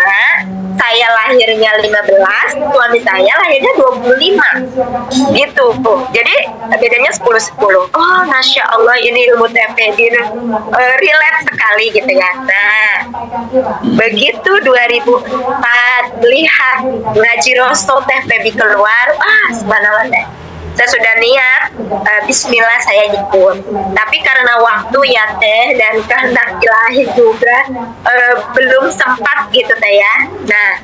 saya lahirnya 15, suami saya lahirnya 25 gitu. Jadi bedanya 10-10. Oh Masya Allah, ini ilmu TPD relate sekali gitu ya. Nah begitu 2004 lihat ngaji Rasul TPD keluar, subhanallah deh. Saya sudah niat bismillah saya ikut, tapi karena waktu ya teh dan kehendak ilahi juga belum sempat gitu teh ya. Nah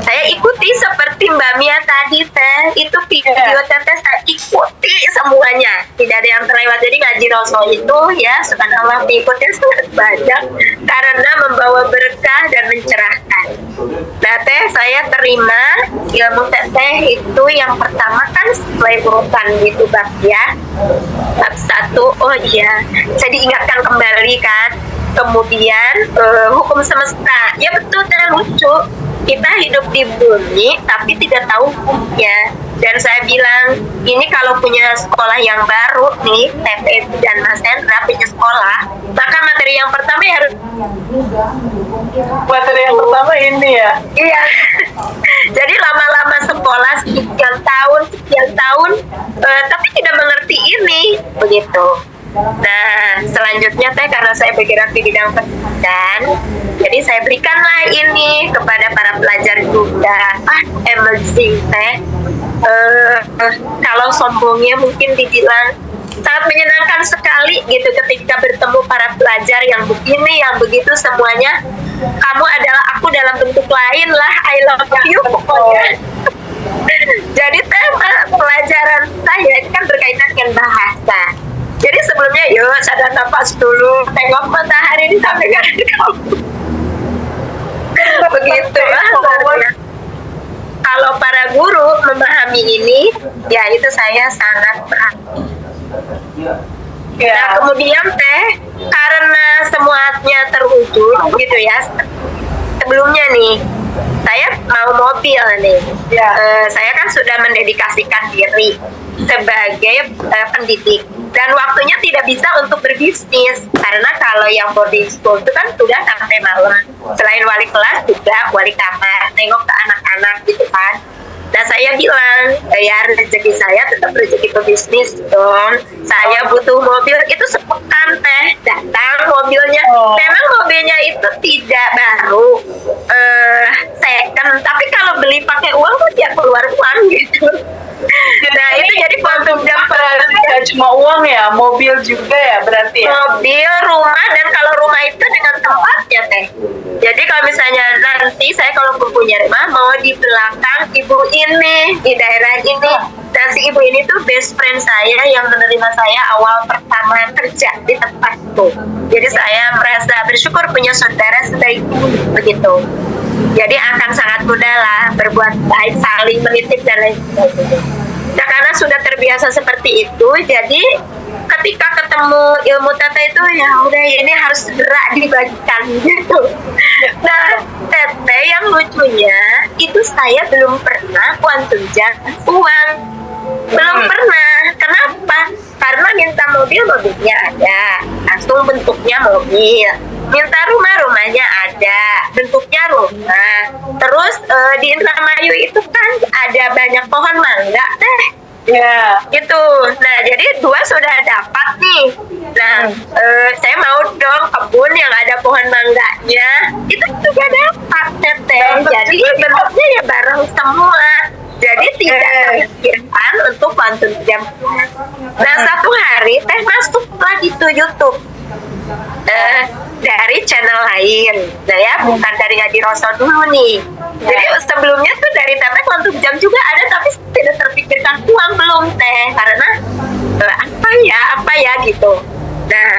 saya ikuti seperti Mbak Mia tadi teh, itu video teteh saya ikuti semuanya, tidak ada yang terlewat. Jadi ngaji Rasul itu ya subhanallah diikuti sangat banyak karena membawa berkah dan mencerahkan. Nah teh, saya terima ilmu teteh itu yang pertama kan sesuai urutan gitu bab ya. Bab 1, oh iya, saya diingatkan kembali kan. Kemudian hukum semesta, ya betul, teh, lucu. Kita hidup di bumi tapi tidak tahu hukumnya. Dan saya bilang, ini kalau punya sekolah yang baru nih, TPB dan Mas Hendra punya sekolah, maka materi yang pertama ya harus Materi yang pertama ini ya. iya. Jadi lama-lama sekolah sekian tahun, tapi tidak mengerti ini, begitu. Nah, selanjutnya teh, karena saya bergerak di bidang pendidikan, jadi saya berikanlah ini kepada para pelajar juga. Amazing teh. Kalau sombongnya mungkin dibilang sangat menyenangkan sekali gitu ketika bertemu para pelajar yang begini, yang begitu, semuanya kamu adalah aku dalam bentuk lain lah, I love you pokoknya. Jadi tema pelajaran saya kan berkaitan dengan bahasa. Jadi sebelumnya yuk sadar nafas dulu, tengok matahari di samping kanan kamu. Begitu lah. Kalau para guru memahami ini, ya itu saya sangat berharap. Nah kemudian teh, karena semuanya terwujud gitu ya, sebelumnya nih saya mau mobil nih. Saya kan sudah mendedikasikan diri sebagai pendidik, dan waktunya tidak bisa untuk berbisnis karena kalau yang boarding school itu kan sudah sampai malam, selain wali kelas juga wali kamar nengok ke anak-anak gitu kan. Nah saya bilang, ya rezeki saya tetap rezeki pebisnis dong. Saya butuh mobil, itu sepekan teh datang mobilnya. Memang mobilnya itu tidak baru, second, tapi kalau beli pakai uang tuh dia keluar uang gitu. Nah itu jadi konsumsi Gak cuma uang ya, mobil juga ya berarti ya. mobil, rumah, dan kalau rumah itu dengan tempatnya teh. Jadi kalau misalnya nanti saya kalau punya rumah mau di belakang ibu ini, di daerah ini, dan si ibu ini tuh best friend saya yang menerima saya awal pertama kerja di tempat itu. Jadi saya merasa bersyukur punya saudara sebaik ini, begitu. Jadi akan sangat mudah lah berbuat baik, saling menitip dan lain sebagainya. Nah karena sudah terbiasa seperti itu, jadi ketika ketemu ilmu teteh itu ya udah ini harus segera dibagikan gitu. Nah teteh yang lucunya itu saya belum pernah kuantunjan uang, belum pernah. Kenapa? Karena minta mobil, mobilnya ada, langsung bentuknya mobil. Minta rumah, rumahnya ada, bentuknya rumah. Terus di Indramayu itu kan ada banyak pohon mangga teh. Ya. Gitu. Nah jadi 2 sudah dapat nih. Nah saya mau dong kebun yang ada pohon mangganya, itu juga dapat teteh. Jadi bentuknya ya bareng semua. Jadi tidak terpikirkan untuk bantu jam. Nah satu hari teh masuk lagi tuh YouTube dari channel lain, nah ya bukan dari Ngaji Rasul dulu nih. Jadi sebelumnya tuh dari teteh untuk jam juga ada, tapi tidak terpikirkan uang belum teh, karena apa ya gitu. Nah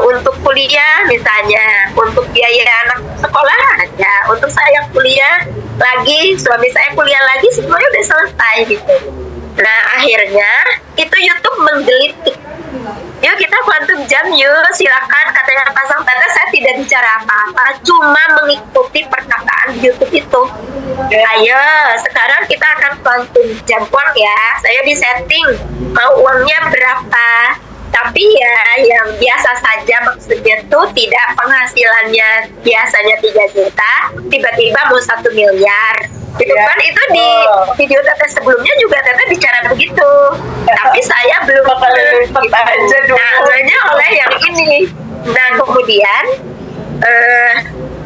untuk kuliah misalnya, untuk biaya anak sekolah ada, untuk saya kuliah lagi, suami saya kuliah lagi, semuanya udah selesai gitu. Nah akhirnya itu YouTube menggelitik, yuk kita kuantum jam yuk, silakan katanya pasang teteh. Saya tidak bicara apa-apa, cuma mengikuti perkataan di YouTube itu. Ayo sekarang kita akan kuantum jam uang ya, saya di setting mau uangnya berapa, tapi ya yang biasa saja, maksudnya tuh tidak penghasilannya biasanya 3 juta tiba-tiba mau 1 miliar gitu kan. Itu di video teteh sebelumnya juga teteh bicara begitu, tapi saya belum aja dulu. nah hanya oleh yang ini. Nah kemudian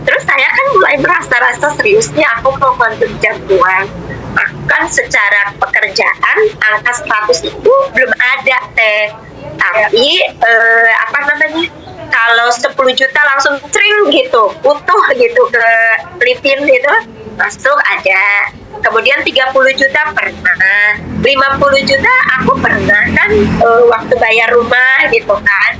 terus saya kan mulai merasa seriusnya aku mau kuantum jam uang. Akan secara pekerjaan angka 100 itu belum ada teh, tapi kalau 10 juta langsung cering gitu, utuh gitu ke Filipina gitu, masuk ada. Kemudian 30 juta pernah, 50 juta aku pernah kan waktu bayar rumah gitu kan.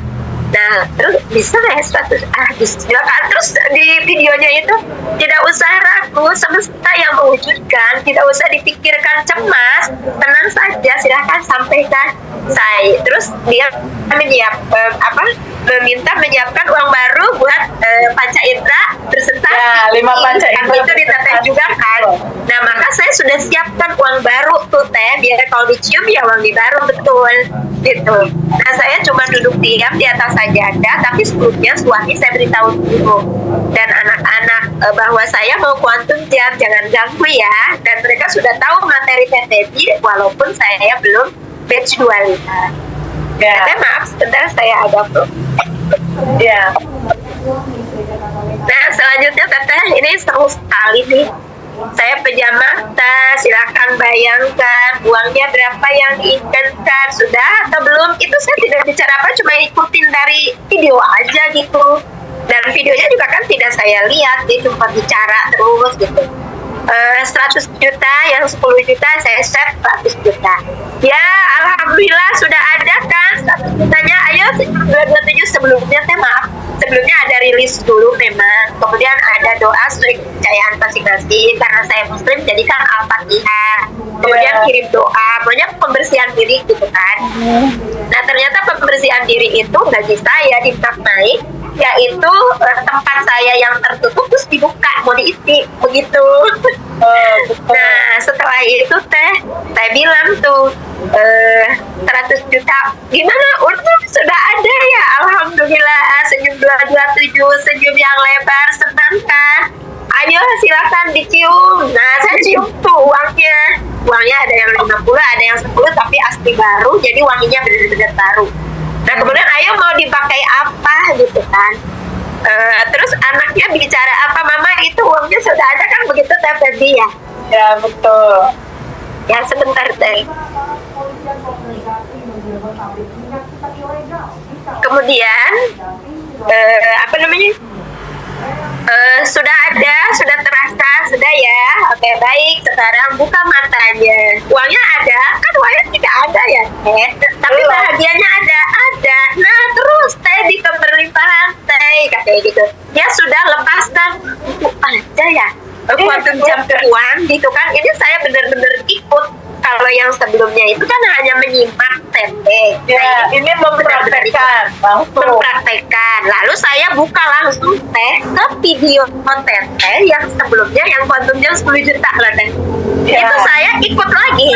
Nah, terus bisa nggak ya 100? Bisa kan. Terus di videonya itu tidak usah ragu, semesta yang mewujudkan, tidak usah dipikirkan cemas, tenang saja, silahkan sampaikan saya. Terus dia meminta menyiapkan uang baru buat panca indera berserta Ya, 5 panca kan indera itu diteteh juga kan. Nah, maka saya sudah siapkan uang baru tuh teh, biar kalau dicium ya wangi baru betul gitu. Nah, saya cuma duduk diam di atas sajadah, tapi sebelumnya suami saya beritahu dulu dan anak-anak bahwa saya mau kuantum jam, jangan ganggu ya. Dan mereka sudah tahu materi TTB walaupun saya belum batch 25. Ya. Teteh maaf sebentar, saya ada bro. Ya. Nah, selanjutnya teteh, ini seru sekali nih. Saya pejam mata, silahkan bayangkan uangnya berapa yang diinginkan, sudah atau belum. Itu saya tidak bicara apa, cuma ikutin dari video aja gitu. Dan videonya juga kan tidak saya lihat, dia cuma bicara terus gitu. 100 juta, yang 10 juta saya set 100 juta. Ya, alhamdulillah sudah ada kan 100 jutanya. Ayo 227 sebelumnya, saya maaf. Sebelumnya ada rilis dulu memang. Kemudian ada doa sesuai kepercayaan masing-masing. Karena saya muslim, jadi kan Al-Fatihah. Kemudian kirim doa, banyak pembersihan diri gitu kan. Nah, ternyata pembersihan diri itu bagi saya dimaknai yaitu tempat saya yang tertutup terus dibuka, mau diisi begitu. Nah, setelah itu saya bilang tuh 100 juta gimana, untung sudah ada ya, alhamdulillah. Senyum 227, senyum yang lebar, senang kan, ayo silakan dicium. Nah, saya cium tuh uangnya ada yang 50, ada yang 10, tapi asli baru, jadi wanginya benar-benar baru. Nah, kemudian ayo mau dipakai apa gitu kan. Terus anaknya bicara apa, mama itu uangnya sudah ada kan, begitu Teh Febi ya. Ya, betul. Ya, sebentar Teh. Kemudian sudah ada, sudah terasa, sudah ya. Oke, baik, sekarang buka matanya. Uangnya ada, kan uangnya tidak ada ya, Teh. Tapi bahagianya ada. Nah, terus Teh di keberlimpahan Teh, kayak gitu. Ya sudah, lepaskan itu aja ya. Kuantum jam uang gitu kan. Ini saya benar-benar ikut. Kalau yang sebelumnya itu kan hanya menyimak Teteh. Ya, ini mempraktekkan langsung. Mempraktekkan. Lalu saya buka langsung Teh ke video Teteh yang sebelumnya yang kuantum jam 10 juta lah Teh. Ya. Itu saya ikut lagi,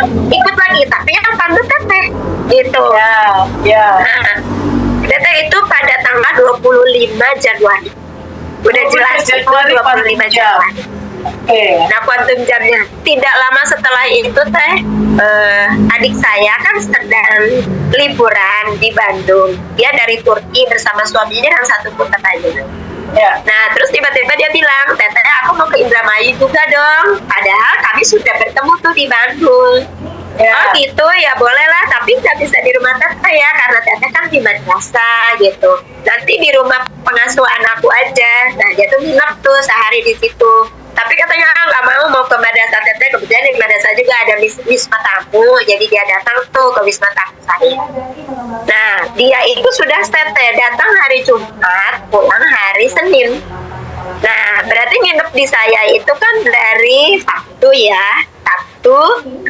tapi yang pandu Teteh gitu. Ya. Nah, Teteh itu pada tanggal 25 Januari. Udah jelas itu 25 Januari. Nah, kuantum jamnya tidak lama setelah itu Teh, adik saya kan sedang liburan di Bandung. Dia dari Turki bersama suaminya dan satu putra aja. Ya. Nah, terus tiba-tiba dia bilang, Teteh aku mau ke Indramayu juga dong. Padahal kami sudah bertemu tuh di Bandung. Ya. Oh gitu, ya bolehlah, tapi nggak bisa di rumah Teteh ya, karena Teteh kan di madrasah gitu. Nanti di rumah pengasuh anakku aja. Nah, dia tuh nginep tuh sehari di situ. Tapi katanya nggak mau ke madrasah Teteh. Kebetulan di madrasah juga ada wisma tamu, jadi dia datang tuh ke wisma tamu saya. Nah, dia itu sudah Teteh datang hari Jumat, pulang hari Senin. Nah, berarti nginep di saya itu kan dari Sabtu ya,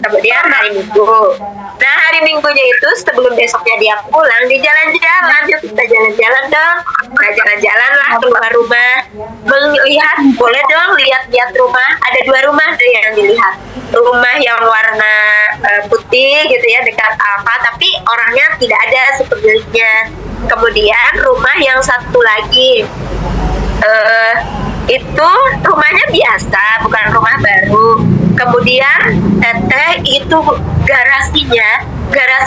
kemudian hari Minggu. Nah, hari Minggunya itu sebelum besoknya dia pulang, di jalan-jalan, yuk kita jalan-jalan dong. Nah, jalan-jalan lah keluar rumah, melihat, boleh dong lihat-lihat rumah. Ada 2 rumah deh yang dilihat. Rumah yang warna putih gitu ya, dekat Alfa, tapi orangnya tidak ada sepertinya. Kemudian rumah yang satu lagi, itu rumahnya biasa, bukan rumah baru. Kemudian Teteh itu garasi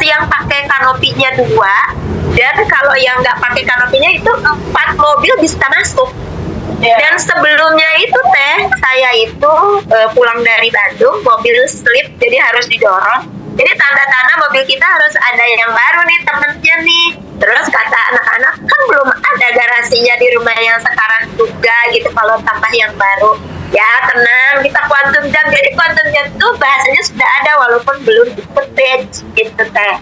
yang pakai kanopinya 2, dan kalau yang nggak pakai kanopinya itu 4 mobil bisa masuk. Ya. Dan sebelumnya itu Teh, saya itu pulang dari Bandung, mobil slip, jadi harus didorong. Jadi tanda-tanda mobil kita harus ada yang baru nih temennya nih. Terus kata anak-anak, kan belum ada garasinya di rumah yang sekarang juga gitu kalau tambah yang baru. Ya tenang, kita quantum jam. Jadi quantum jam itu bahasanya sudah ada walaupun belum ikut batch gitu teh.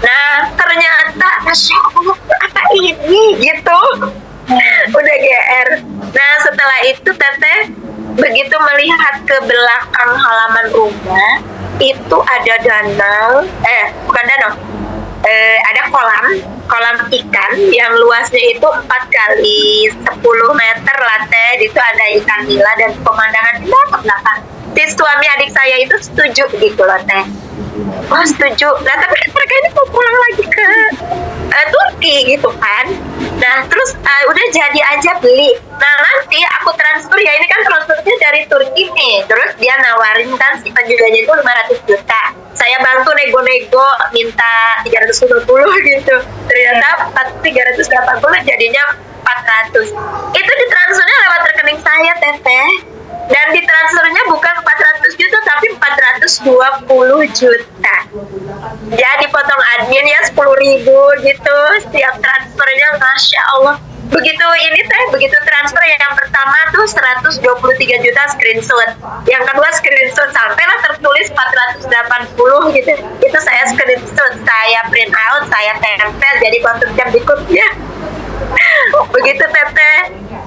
Nah ternyata Masya Allah apa ini gitu. Udah GR. Nah setelah itu teteh begitu melihat ke belakang halaman rumah itu ada danau, bukan danau, ada kolam ikan yang luasnya itu 4 kali 10 meter lah teh. Itu ada ikan nila dan pemandangan di belakang. Si suami adik saya itu setuju gitu loh teh. Oh setuju. Nah tapi mereka ini mau pulang lagi ke Turki gitu kan. Nah terus udah jadi aja beli. Nah nanti aku transfer ya, ini kan transfernya dari Turki nih. Terus dia nawarin kan si penjaganya itu 500 juta. Saya bantu nego-nego minta 350 gitu. Ternyata 380 jadinya 400. Itu ditransfernya lewat rekening saya teteh. Dan ditransfernya bukan 400 juta tapi 420 juta. Ya dipotong admin ya 10.000 gitu setiap transfernya. Masya Allah. Begitu transfer yang pertama tuh 123 juta screenshot. Yang kedua screenshot sampailah tertulis 480 gitu. Itu saya screenshot, saya print out, saya tempel jadi quantum jam berikutnya. Begitu teteh.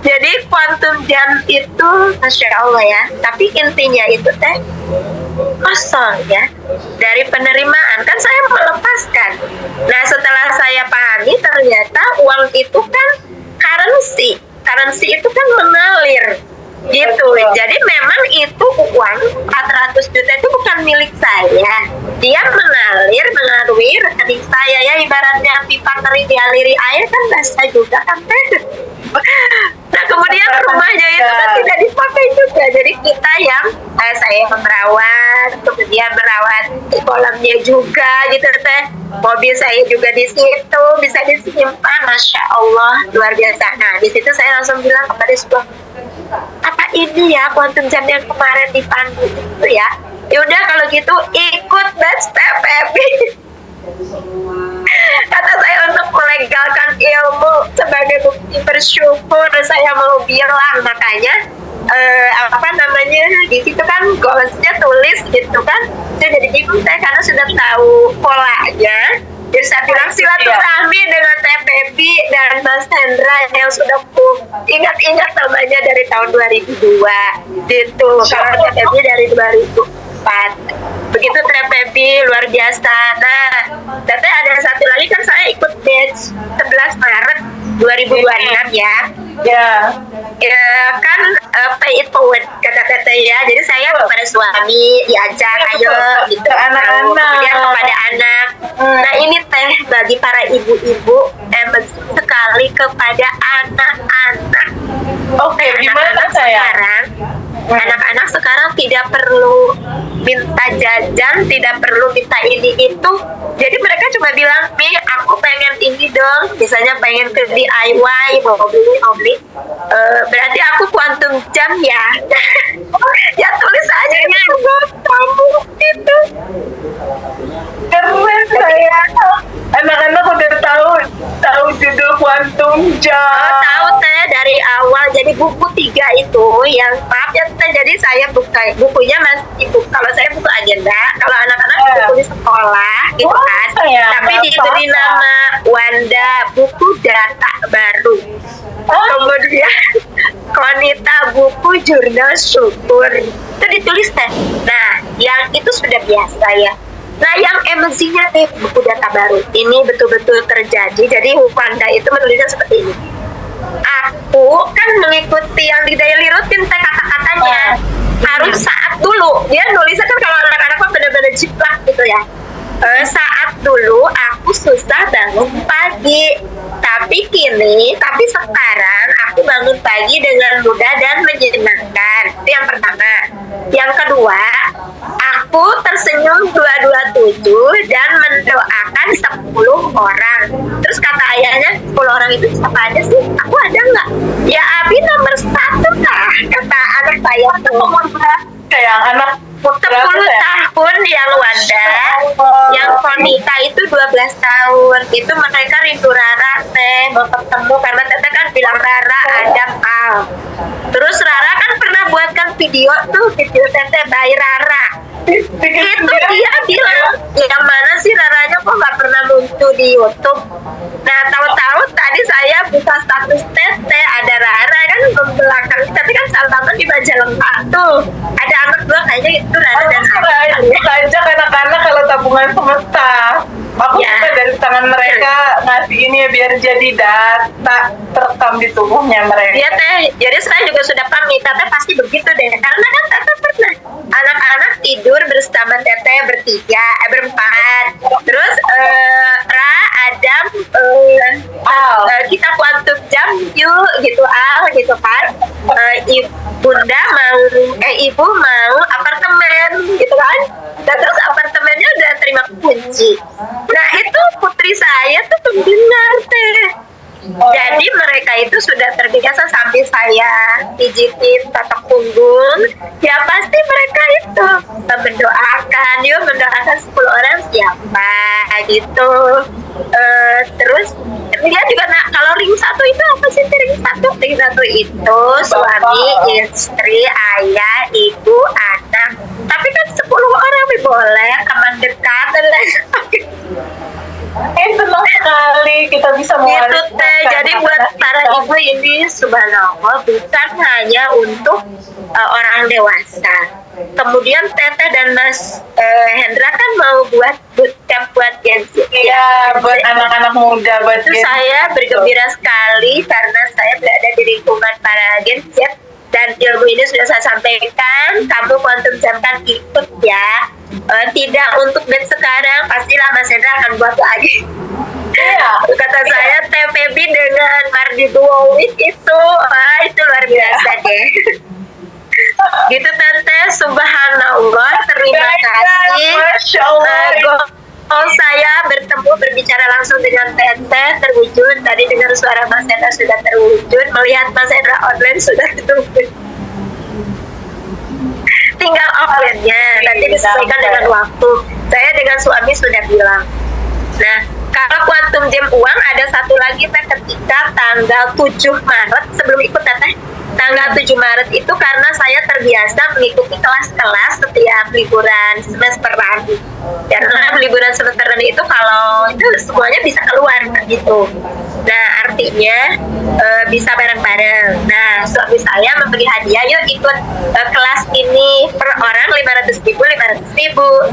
Jadi quantum jam itu Masya Allah ya. Tapi intinya itu teh kosong ya. Dari penerimaan kan saya melepaskan. Nah setelah saya pahami ternyata uang itu kan currency itu kan mengalir gitu. Jadi memang itu uang 400 juta itu bukan milik saya. Dia mengaliri rekening saya ya, ibaratnya pipa kering dialiri air kan basah juga kan. Nah kemudian rumahnya itu kan tidak dipakai juga. Jadi kita yang saya yang merawat, kemudian merawat di kolamnya juga gitu teh. Mobil saya juga di situ bisa disimpan. Masya Allah luar biasa. Nah di situ saya langsung bilang kepada suami, apa ini ya quantum jam yang kemarin dipandu itu ya? Yaudah kalau gitu ikut batch TPB. Kata saya untuk melegalkan ilmu sebagai bukti bersyukur saya mau bilang. Makanya di situ kan goalsnya tulis gitu kan. Saya jadi bingung saya karena sudah tahu polanya. Jadi saya bilang silaturahmi dengan TPB dan Mas Hendra yang sudah ingat-ingat namanya dari tahun 2002 gitu. Kalau TPB dari 2004. Begitu TPB luar biasa. Nah, tapi ada satu lagi kan saya ikut batch 11 Maret 2026 ya. Ya kan pay it forward kata teteh ya. Jadi saya kepada suami diajak ayo gitu anak-anak. Kemudian kepada anak. Nah ini teh bagi para ibu-ibu sekali kepada anak-anak. Oke, gimana saya? Anak-anak sekarang tidak perlu minta jajan, tidak perlu minta ini itu. Jadi mereka cuma bilang, Mi, aku pengen ini dong. Misalnya pengen ke DIY, mau beli. Berarti aku quantum jam ya. Ya tulis aja kamu gitu. Keren saya. Anak-anak udah tahu judul quantum jam. Tahu teh dari awal. Jadi buku 3 itu yang maaf ya teh. Jadi saya buka bukunya masih kalau saya buku agenda. Kalau anak-anak buku di sekolah gitu kan. Tapi diberi nama Wanda buku data baru. Kemudian Konita buku jurnal syukur. Itu ditulis teh. Nah, yang itu sudah biasa ya. Nah, yang emosinya nih buku data baru. Ini betul-betul terjadi. Jadi Wanda itu menulisnya seperti ini. Aku kan mengikuti yang di daily rutin teh kata-katanya. Harus saat dulu. Dia nulisnya kan kalau anak-anak kan benar-benar jiplak gitu ya. Saat dulu aku susah bangun pagi. Tapi sekarang aku bangun pagi dengan mudah dan menyenangkan. Itu yang pertama. Yang kedua, aku tersenyum 227 dan mendoakan 10 orang. Terus kata ayahnya, 10 orang itu siapa aja sih? Aku ada nggak? Ya Abi nomor 1 lah, kata anak saya. Kayak anak 10 pun yang Wanda, yang Konita itu 12 tahun. Itu mereka rindu Rara teh, mau ketemu karena teteh kan bilang Rara ada Al. Terus Rara kan pernah buatkan video teteh by Rara. Itu dia bilang, yang mana sih Raranya kok nggak pernah muncul di YouTube. Nah, tahu-tahu tadi saya buka status teteh ada Rara kan belakang, tapi kan salbangan di Majalengka tuh ada anak dua kayaknya itu Rara dan Ajak anak-anak kalau tabungan semesta. Aku juga dari tangan mereka ngasih ini ya biar jadi data terekam di tubuhnya mereka. Iya teh, jadi saya juga sudah pamit, teteh pasti begitu deh. Karena kan teteh pernah anak-anak tidur bersama teteh berempat. Terus Ra, Adam, kita kuantum jam yuk gitu gitu kan. Ibu mau apartemen gitu kan. Dan terus apartemennya udah terima kunci. Nah itu putri saya tuh mendengar teh. Jadi mereka itu sudah terbiasa sambil saya pijitin tatak punggung. Ya pasti mereka itu mendoakan 10 orang siapa gitu. Terus dia juga kalau ring 1 itu apa sih ring 1? Ring 1 itu suami, istri, ayah, ibu, anak. Tapi kan 10 orang boleh teman dekat dan lain sebagainya. Senang sekali kita bisa Gitu teh. Jadi buat para ibu ini subhanallah bukan hanya untuk orang dewasa. Kemudian Teteh dan Mas Hendra kan mau buat bootcamp buat Gen Z. Iya, buat anak-anak muda, buat itu saya bergembira sekali karena saya berada di lingkungan para Gen Z dan ilmu ini sudah saya sampaikan. Kamu Quantum Jam kan ikut ya. Tidak untuk batch sekarang, pastilah Mas Hendra akan buat lagi. Iya. Kata saya TPB dengan Mardi Duowit itu luar biasa deh. Gitu Teteh, subhanallah, terima kasih. Masya Allah. Saya berbicara langsung dengan Teteh terwujud. Tadi dengar suara Mas Hendra sudah terwujud, melihat Mas Hendra online sudah terwujud. Tinggal offline-nya nanti disesuaikan dengan waktu. Saya dengan suami sudah bilang. Nah, kalau Quantum Jam uang ada satu lagi teh ketika tanggal 7 Maret sebelum ikut Teteh. Tanggal 7 Maret itu karena saya terbiasa mengikuti kelas-kelas setiap liburan semesteran. Karena liburan semesteran itu kalau itu semuanya bisa keluar gitu. Nah artinya bisa bareng-bareng. Nah suami saya memberi hadiah, yuk ikut kelas ini per orang 500.000.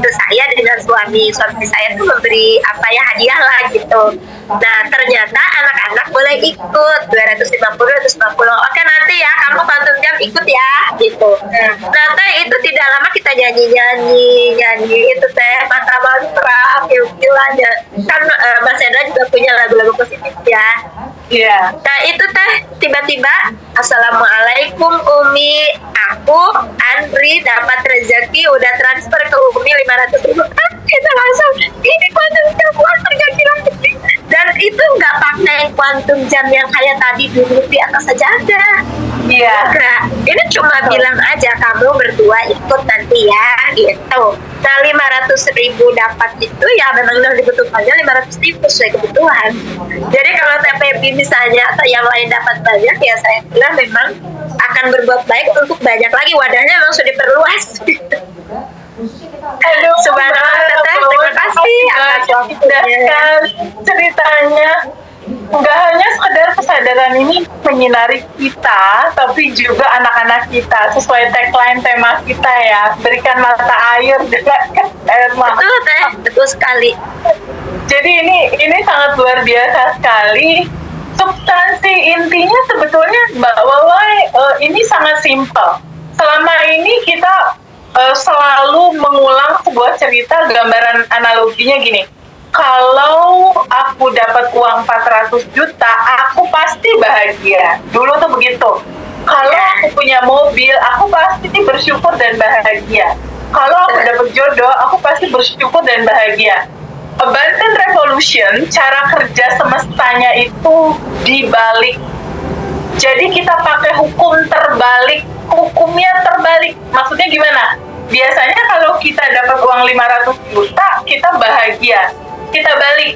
Terus saya dengan suami saya tuh memberi hadiah lah gitu. Nah ternyata anak-anak boleh ikut 250. Oke nanti ya kamu Quantum Jam ikut ya gitu. Nah teh itu tidak lama kita nyanyi itu teh mantra fil-filannya kan. Mas Hendra juga punya lagu-lagu positif ya. Iya. Nah itu teh tiba-tiba Assalamualaikum Umi, aku Andri dapat rezeki udah transfer ke Umi 500.000. Kita langsung ini Quantum Jam buat rezeki lagi. Dan itu nggak pakai Quantum Jam yang kayak tadi dulu di atas sajadah. Iya. Enggak, ini cuma bilang aja kamu berdua ikut nanti ya gitu. Nah 500.000 dapat itu ya memang udah dibutuhkannya 500.000 sesuai kebutuhan. Jadi kalau TPB misalnya atau yang lain dapat banyak ya saya kira memang akan berbuat baik untuk banyak lagi, wadahnya memang sudah diperluas. Aduh, Subhanallah Teteh, terima kasih atas waktunya. Ceritanya nggak hanya sekedar kesadaran ini menyinari kita, tapi juga anak-anak kita sesuai tagline tema kita ya, berikan mata air dengan air mata. Betul Teh, betul sekali. Jadi ini sangat luar biasa sekali. Substansi intinya sebetulnya Mbak Wawai ini sangat simpel. Selama ini kita selalu mengulang sebuah cerita, gambaran analoginya gini. Kalau aku dapat uang 400 juta, aku pasti bahagia. Dulu tuh begitu. Kalau aku punya mobil, aku pasti bersyukur dan bahagia. Kalau aku dapat jodoh, aku pasti bersyukur dan bahagia. Abundant Revolution, cara kerja semestanya itu dibalik. Jadi kita pakai hukum terbalik. Hukumnya terbalik. Maksudnya gimana? Biasanya kalau kita dapat uang 500 juta, kita bahagia. Kita balik,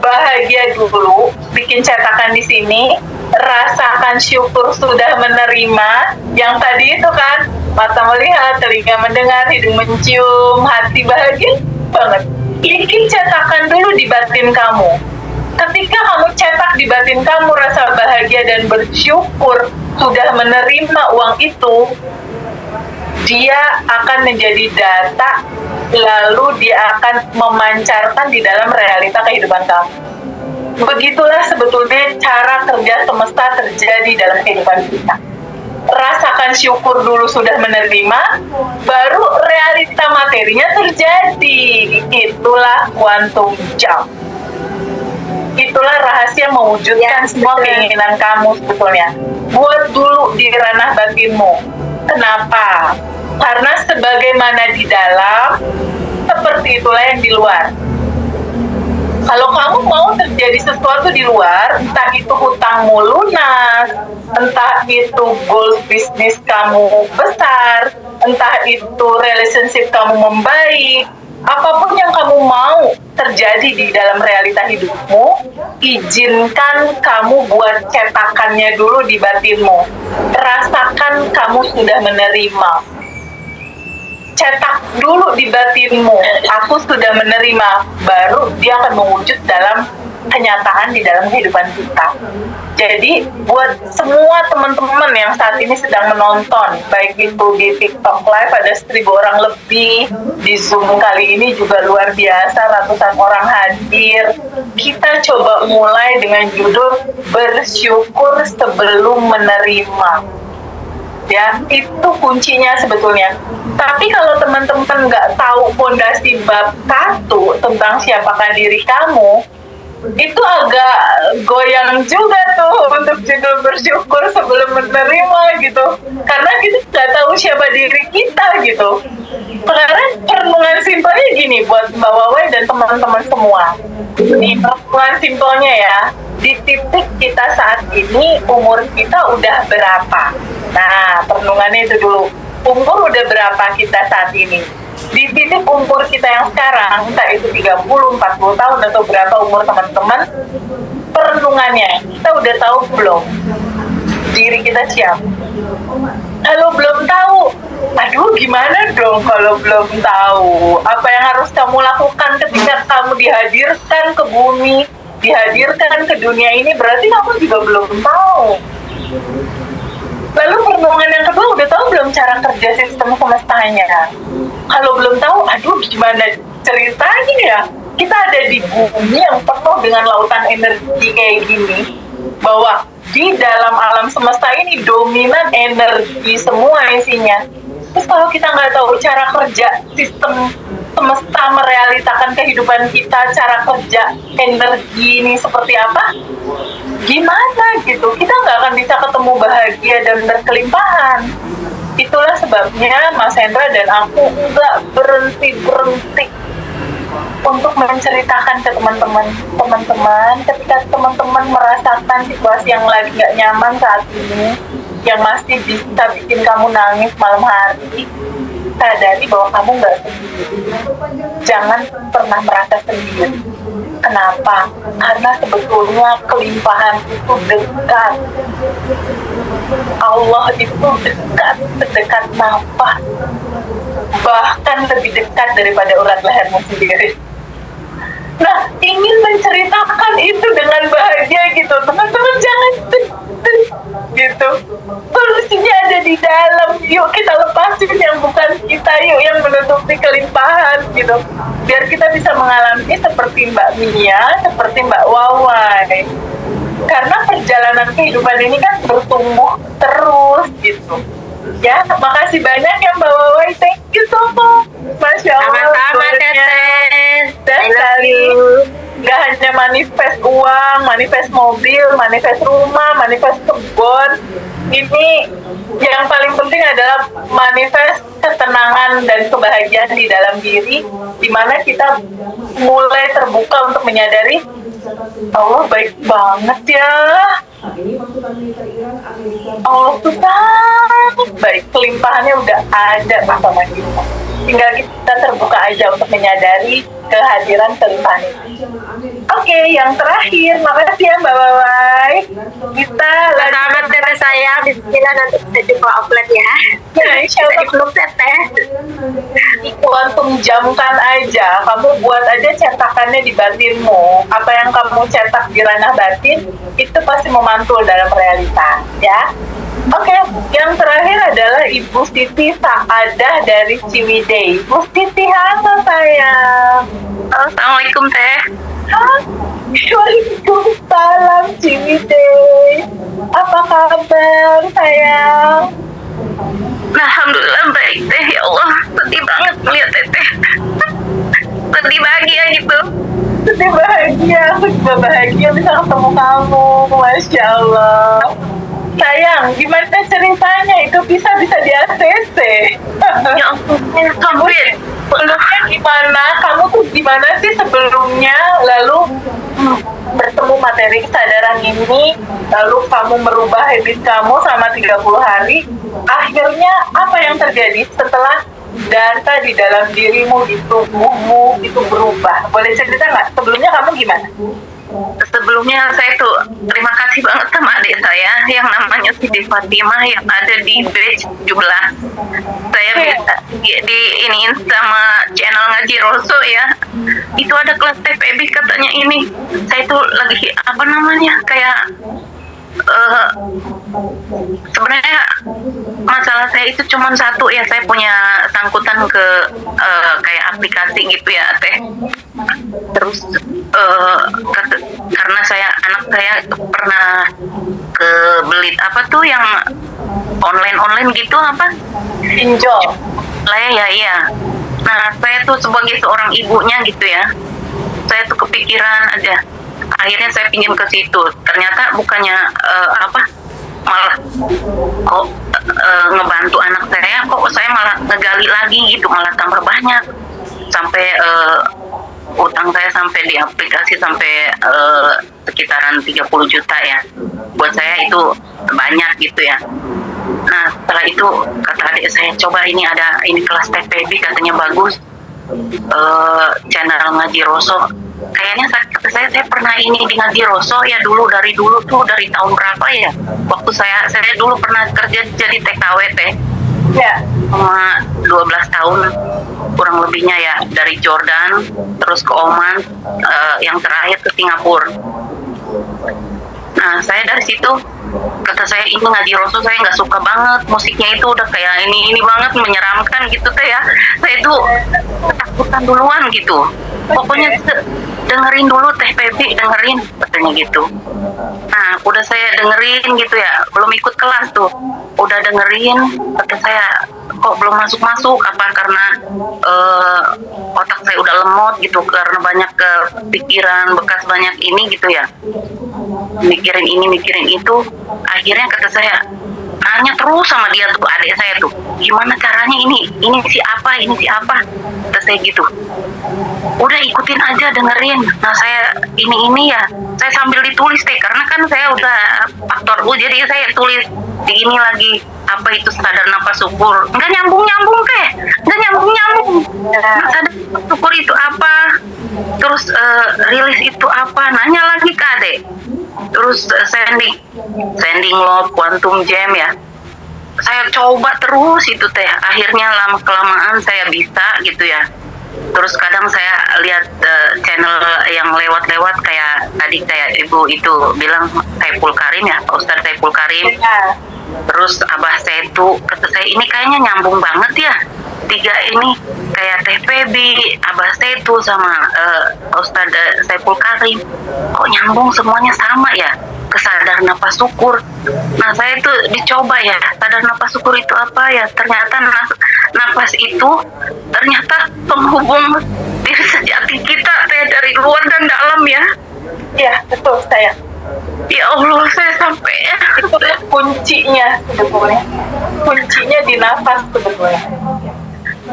bahagia dulu, bikin cetakan di sini, rasakan syukur sudah menerima. Yang tadi itu kan, mata melihat, telinga mendengar, hidung mencium, hati bahagia banget. Bikin cetakan dulu di batin kamu. Ketika kamu cetak di batin kamu rasa bahagia dan bersyukur sudah menerima uang itu, dia akan menjadi data, lalu dia akan memancarkan di dalam realita kehidupan kamu. Begitulah sebetulnya cara kerja semesta terjadi dalam kehidupan kita. Rasakan syukur dulu sudah menerima, baru realita materinya terjadi. Itulah quantum jump. Itulah rahasia mewujudkan semua keinginan kamu sebetulnya. Buat dulu di ranah batinmu. Kenapa? Karena sebagaimana di dalam, seperti itulah yang di luar. Kalau kamu mau terjadi sesuatu di luar, entah itu hutangmu lunas, entah itu goals bisnis kamu besar, entah itu relationship kamu membaik, apapun yang kamu mau terjadi di dalam realita hidupmu, izinkan kamu buat cetakannya dulu di batinmu. Rasakan kamu sudah menerima. Cetak dulu di batinmu, aku sudah menerima, baru dia akan mewujud dalam kenyataan di dalam kehidupan kita. Jadi buat semua teman-teman yang saat ini sedang menonton, baik itu di TikTok Live ada 1.000 orang lebih, di Zoom kali ini juga luar biasa, ratusan orang hadir. Kita coba mulai dengan judul bersyukur sebelum menerima. Ya, itu kuncinya sebetulnya. Tapi kalau teman-teman nggak tahu fondasi bab 1 tentang siapakah diri kamu, itu agak goyang juga tuh untuk judul bersyukur sebelum menerima gitu. Karena kita nggak tahu siapa diri kita gitu. Sekarang perenungan simpelnya gini buat Mbak Wawai dan teman-teman semua. Ini perenungan simpelnya ya. Di titik kita saat ini, umur kita udah berapa? Nah, perenungannya itu dulu. Umur udah berapa kita saat ini? Di titik umur kita yang sekarang, entah itu 30, 40 tahun atau berapa umur teman-teman, perenungannya, kita udah tahu belum diri kita siapa? Kalau belum tahu, aduh gimana dong kalau belum tahu? Apa yang harus kamu lakukan ketika kamu dihadirkan ke bumi, dihadirkan ke dunia ini, berarti kamu juga belum tahu. Lalu perenungan yang kedua, udah tahu belum cara kerja sistem semestanya? Kalau belum tahu, aduh gimana ceritanya ya? Kita ada di bumi yang penuh dengan lautan energi kayak gini, bahwa di dalam alam semesta ini dominan energi semua isinya. Terus kalau kita nggak tahu cara kerja sistem semesta merealitakan kehidupan kita, cara kerja energi ini seperti apa, gimana gitu, kita nggak akan bisa ketemu bahagia dan berkelimpahan. Itulah sebabnya Mas Hendra dan aku nggak berhenti untuk menceritakan ke teman-teman, ketika teman-teman merasakan situasi yang lagi nggak nyaman saat ini, yang masih bisa bikin kamu nangis malam hari, sadari bahwa kamu nggak sendiri. Jangan pernah merasa sendiri. Kenapa? Karena sebetulnya kelimpahan itu dekat. Allah itu dekat, sedekat nafas. Bahkan lebih dekat daripada urat lehermu sendiri. Nah, ingin menceritakan itu dengan bahagia gitu. Teman-teman jangan gitu. Solusinya ada di dalam. Yuk kita lepasin yang bukan kita, yuk yang menutupi kelimpahan gitu. Biar kita bisa mengalami seperti Mbak Mia, seperti Mbak Wawai. Karena perjalanan kehidupan ini kan bertumbuh terus gitu. Ya, makasih banyak ya Mbak Wawai. Thank you so much. Masya Allah. Sama-sama Teteh. Dan sekali gak hanya manifest uang, manifest mobil, manifest rumah, manifest kebun. Ini yang paling penting adalah manifest ketenangan dan kebahagiaan di dalam diri, di mana kita mulai terbuka untuk menyadari Allah baik banget ya. Allah tuh baik, kelimpahannya udah ada sama kita. Tinggal kita terbuka aja untuk menyadari kehadiran kelimpahan itu. Oke, yang terakhir, makasih ya Mbak Wawai. Kita Selamat teteh saya, bismillah nanti kita jumpa offline ya. insya Kita Allah dipeluk teteh. kuantum jamkan aja, kamu buat aja cetakannya di batinmu. Apa yang kamu cetak di ranah batin itu pasti memantul dalam realita, ya. Oke, yang terakhir adalah Ibu Siti Saadah dari Ciwidey. Ibu Siti, halo sayang. Assalamualaikum teh. Waalaikumsalam Ciwidey. Apa kabar sayang? Alhamdulillah baik teh, ya Allah. Sedih banget melihat teteh. Sedih bahagia gitu. Sedih bahagia, aku juga bahagia bisa ketemu kamu. Masya Allah. Sayang, gimana ceritanya? Itu bisa di ACC. Ya ampun, sampai Sebelumnya gimana? Kamu tuh gimana sih sebelumnya? Lalu bertemu materi kesadaran ini, lalu kamu merubah habit kamu selama 30 hari. Akhirnya apa yang terjadi setelah data di dalam dirimu, di tubuhmu itu berubah? Boleh cerita nggak? Sebelumnya kamu gimana? sebelumnya saya tuh terima kasih banget sama adik saya yang namanya Siti Fatimah yang ada di batch 17. Saya bisa di iniin sama channel Ngaji Roso ya. Itu ada kelas TPB katanya ini. Saya tuh lagi apa namanya kayak sebenarnya masalah saya itu cuma satu ya, saya punya sangkutan ke kayak aplikasi gitu ya teh. Terus karena anak saya pernah ke belit apa tuh yang online gitu apa Pinjol. lah ya iya. Nah saya tuh sebagai seorang ibunya gitu ya, saya tuh kepikiran aja. Akhirnya saya pinjam ke situ. Ternyata bukannya malah kok ngebantu anak saya, kok saya malah ngegali lagi gitu, malah tambah banyak. Sampai utang saya sampai di aplikasi sampai sekitaran 30 juta ya. Buat saya itu banyak gitu ya. Nah setelah itu kata adik saya, coba ini ada kelas TPB katanya bagus, channel Ngaji Roso. Kayaknya saya pernah ini di Ngaji Roso ya dari dulu tuh, dari tahun berapa ya, waktu saya dulu pernah kerja jadi TKW teh Ya. selama 12 tahun kurang lebihnya ya, dari Jordan terus ke Oman, yang terakhir ke Singapura. Nah saya dari situ kata saya ini Ngaji Roso saya nggak suka banget, musiknya itu udah kayak ini banget, menyeramkan gitu teh ya. Saya tuh ketakutan duluan gitu, pokoknya dengerin dulu teh Pebi, dengerin katanya gitu. Nah udah saya dengerin gitu ya, belum ikut kelas tuh, udah dengerin, kata saya kok belum masuk apa karena otak saya udah lemot gitu, karena banyak kepikiran bekas banyak ini gitu ya, mikirin ini mikirin itu. Akhirnya kata saya nanya terus sama dia tuh, adik saya tuh, gimana caranya ini siapa kata saya gitu. Udah ikutin aja, dengerin. Nah saya ini ya, saya sambil ditulis teh, karena kan saya udah faktor U, jadi saya tulis di ini lagi, apa itu sadar nafas syukur, nggak nyambung teh, nggak nyambung. Sadar nafas syukur itu apa, terus rilis itu apa, nanya lagi ke adek. Terus sending love, quantum jam ya, saya coba terus itu teh. Akhirnya lama kelamaan saya bisa gitu ya. Terus kadang saya lihat channel yang lewat kayak tadi kayak ibu itu bilang Saiful Karim ya, Pak Ustadz Saiful Karim. Ya. Terus abah saya tuh kata saya ini kayaknya nyambung banget ya, tiga ini kayak TPB, abah saya tuh sama Ustadz Saiful Karim, kok nyambung semuanya sama ya, kesadar nafas syukur. Nah saya tuh dicoba ya, sadar nafas syukur itu apa ya, ternyata nafas itu ternyata penghubung diri sejati kita dari luar dan dalam ya. Iya, betul saya. Ya Allah, saya sampai Itu kuncinya sebetulnya. Kuncinya di nafas sebetulnya.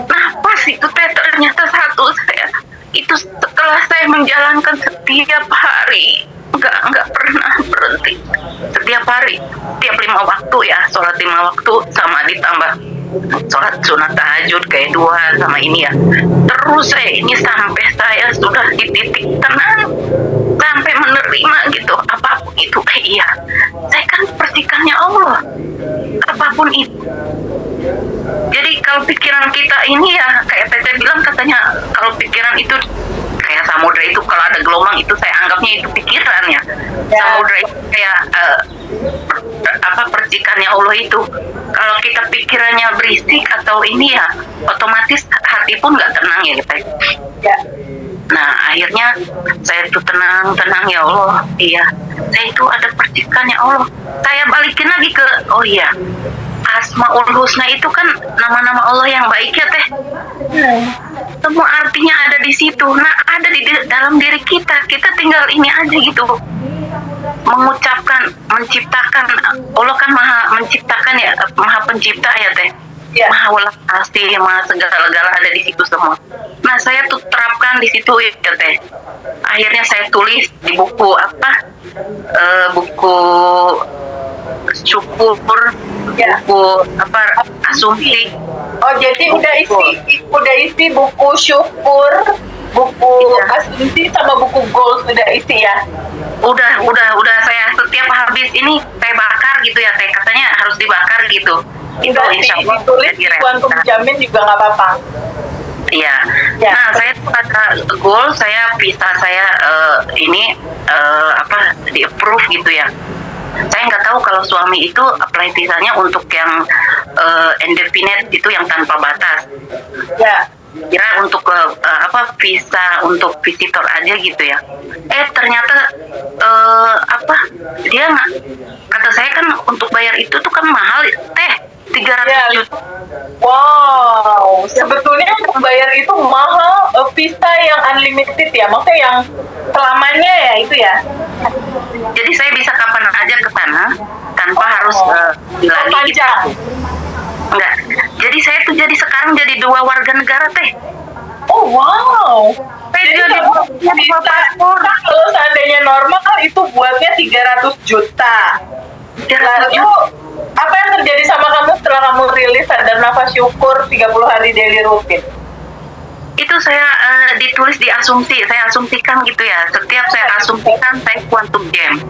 nafas itu teh ternyata satu. Saya itu setelah saya menjalankan setiap hari, nggak pernah berhenti. Setiap hari, tiap 5 waktu ya, sholat 5 waktu sama ditambah sholat sunat tahajud kayak 2 sama ini ya. Terus saya ini sampai saya sudah di titik tenang, sampai menerima gitu apapun itu. Iya, saya kan percikannya Allah, apapun itu. Jadi kalau pikiran kita ini ya kayak Tete bilang, katanya kalau pikiran itu kayak samudra itu, kalau ada gelombang itu saya anggapnya itu pikirannya. Samudra itu kayak percikannya Allah itu. Kalau kita pikirannya berisik atau ini ya, otomatis hati pun nggak tenang ya kita. Ya. Nah akhirnya saya tuh tenang ya Allah, iya saya itu ada percikannya Allah. Saya balikin lagi ke, oh iya, Asmaul Husna itu kan nama-nama Allah yang baik ya Teh. Semua artinya ada di situ. Nah ada di dalam diri kita. Kita tinggal ini aja gitu, mengucapkan, menciptakan. Allah kan maha menciptakan ya, maha pencipta ya Teh. Ya. Maha welas asih, maha segala-gala ada di situ semua. Nah saya tuh terapkan di situ ya Teh. Akhirnya saya tulis di buku buku syukur, Ya. buku asumsi. Oh jadi udah isi buku syukur, buku asumsi sama buku goals udah isi ya? Udah saya setiap habis ini saya bakar gitu ya Teh, katanya harus dibakar gitu. Itu insya Allah ditulis di kuantum jamin juga nggak apa-apa. Iya. Ya. Nah saya tuh ada goal, saya bisa di approve gitu ya. Saya nggak tahu kalau suami itu apply visanya untuk yang indefinite itu, yang tanpa batas. Ya. Kira untuk visa untuk visitor aja gitu ya. Ternyata dia nggak, kata saya kan untuk bayar itu tuh kan mahal Teh, 300 juta. Wow, sebetulnya untuk bayar itu mahal, visa yang unlimited ya, maksudnya yang selamanya ya itu ya. Jadi saya bisa kapan aja ke sana tanpa harus lagi panjang. Enggak. Jadi saya tuh sekarang jadi 2 warga negara Teh. Oh wow. Saya jadi bisa, kalau seandainya normal itu buatnya 300 juta. Lalu apa yang terjadi sama kamu setelah kamu rilis Sadar Nafas Syukur 30 hari daily rutin? Itu saya ditulis di asumsi, saya asumsikan gitu ya. Setiap saya asumsikan saya quantum jam.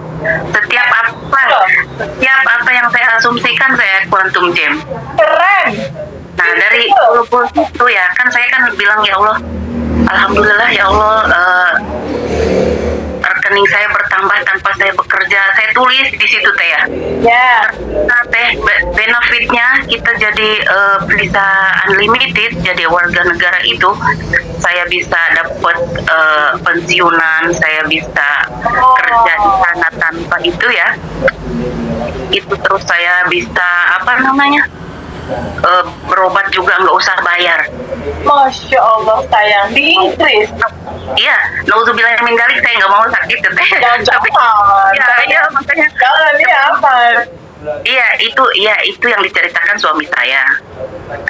Setiap apa yang saya asumsikan saya quantum jam. Keren. Nah dari itu ya kan saya kan bilang ya Allah, alhamdulillah ya Allah, rekening saya bertambah tanpa saya bekerja. Saya tulis di situ Teh ya. Ya. Nah Teh, benefitnya kita jadi visa unlimited, jadi warga negara itu saya bisa dapat pensiunan, saya bisa kerja di sana tanpa itu ya. Itu terus saya bisa berobat juga nggak usah bayar. Masya Allah sayang, di Inggris. Iya, nauzubillah min dzalik, saya nggak mau sakit Teh. Jangan. Iya makanya. Jangan ya apa? Iya itu yang diceritakan suami saya.